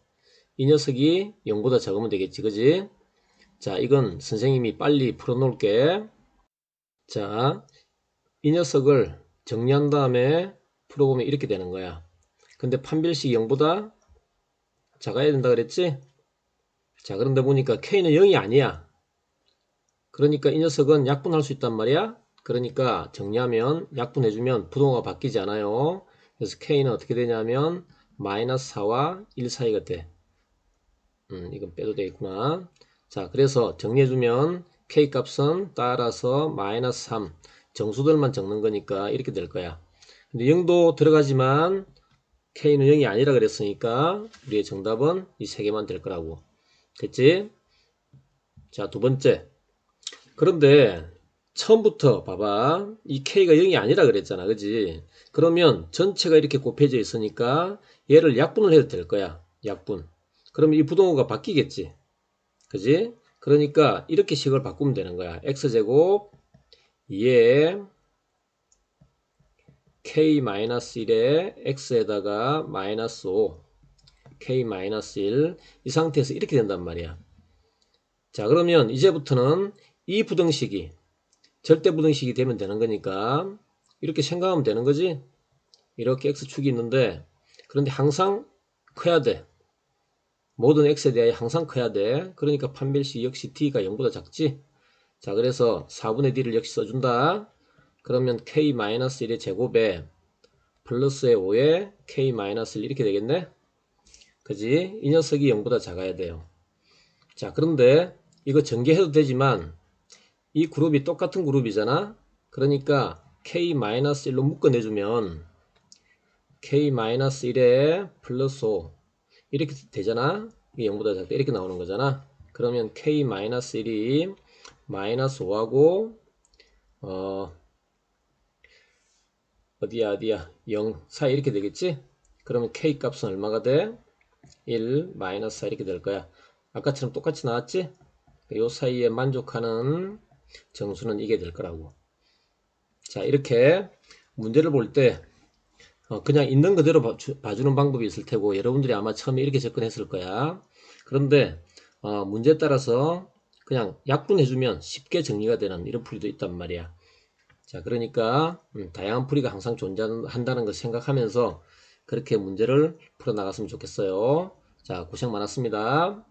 이 녀석이 0보다 작으면 되겠지, 그지? 자, 이건 선생님이 빨리 풀어 놓을게. 자, 이 녀석을 정리한 다음에 풀어보면 이렇게 되는 거야. 근데 판별식이 0보다 작아야 된다 그랬지? 자, 그런데 보니까 k는 0이 아니야. 그러니까 이 녀석은 약분할 수 있단 말이야. 그러니까 정리하면 약분해주면 부동호가 바뀌지 않아요. 그래서 k는 어떻게 되냐면 마이너스 4와 1 사이가 돼. 이건 빼도 되겠구나. 자, 그래서 정리해주면 k 값은 따라서 마이너스 3 정수들만 적는 거니까 이렇게 될 거야. 근데 0도 들어가지만 k는 0이 아니라 그랬으니까 우리의 정답은 이 세 개만 될 거라고. 됐지? 자, 두 번째. 그런데 처음부터 봐봐. 이 k가 0이 아니라 그랬잖아. 그지? 그러면 전체가 이렇게 곱해져 있으니까 얘를 약분을 해도 될 거야. 약분. 그러면 이 부동호가 바뀌겠지. 그지? 그러니까 이렇게 식을 바꾸면 되는 거야. x제곱 2에 k-1에 x에다가 마이너스 5 k-1 이 상태에서 이렇게 된단 말이야. 자, 그러면 이제부터는 이 부등식이 절대 부등식이 되면 되는 거니까 이렇게 생각하면 되는 거지. 이렇게 x축이 있는데 그런데 항상 커야 돼. 모든 x에 대하여 항상 커야 돼. 그러니까 판별식 역시 t가 0보다 작지. 자, 그래서 4분의 d를 역시 써준다. 그러면 k-1의 제곱에 플러스의 5에 k-1 이렇게 되겠네. 그지? 이 녀석이 0보다 작아야 돼요. 자, 그런데 이거 전개해도 되지만 이 그룹이 똑같은 그룹이잖아. 그러니까 k-1로 묶어내주면 k-1에 플러스 5 이렇게 되잖아. 이게 0보다 작다 이렇게 나오는 거잖아. 그러면 k-1이 마이너스 5하고 어디야 0 사이 이렇게 되겠지. 그러면 k 값은 얼마가 돼? 1 마이너스 4 이렇게 될 거야. 아까처럼 똑같이 나왔지? 요 사이에 만족하는 정수는 이게 될 거라고. 자, 이렇게 문제를 볼 때 그냥 있는 그대로 봐주는 방법이 있을 테고 여러분들이 아마 처음에 이렇게 접근했을 거야. 그런데 문제에 따라서 그냥 약분해주면 쉽게 정리가 되는 이런 풀이도 있단 말이야. 자, 그러니까 다양한 풀이가 항상 존재한다는 걸 생각하면서 그렇게 문제를 풀어 나갔으면 좋겠어요. 자, 고생 많았습니다.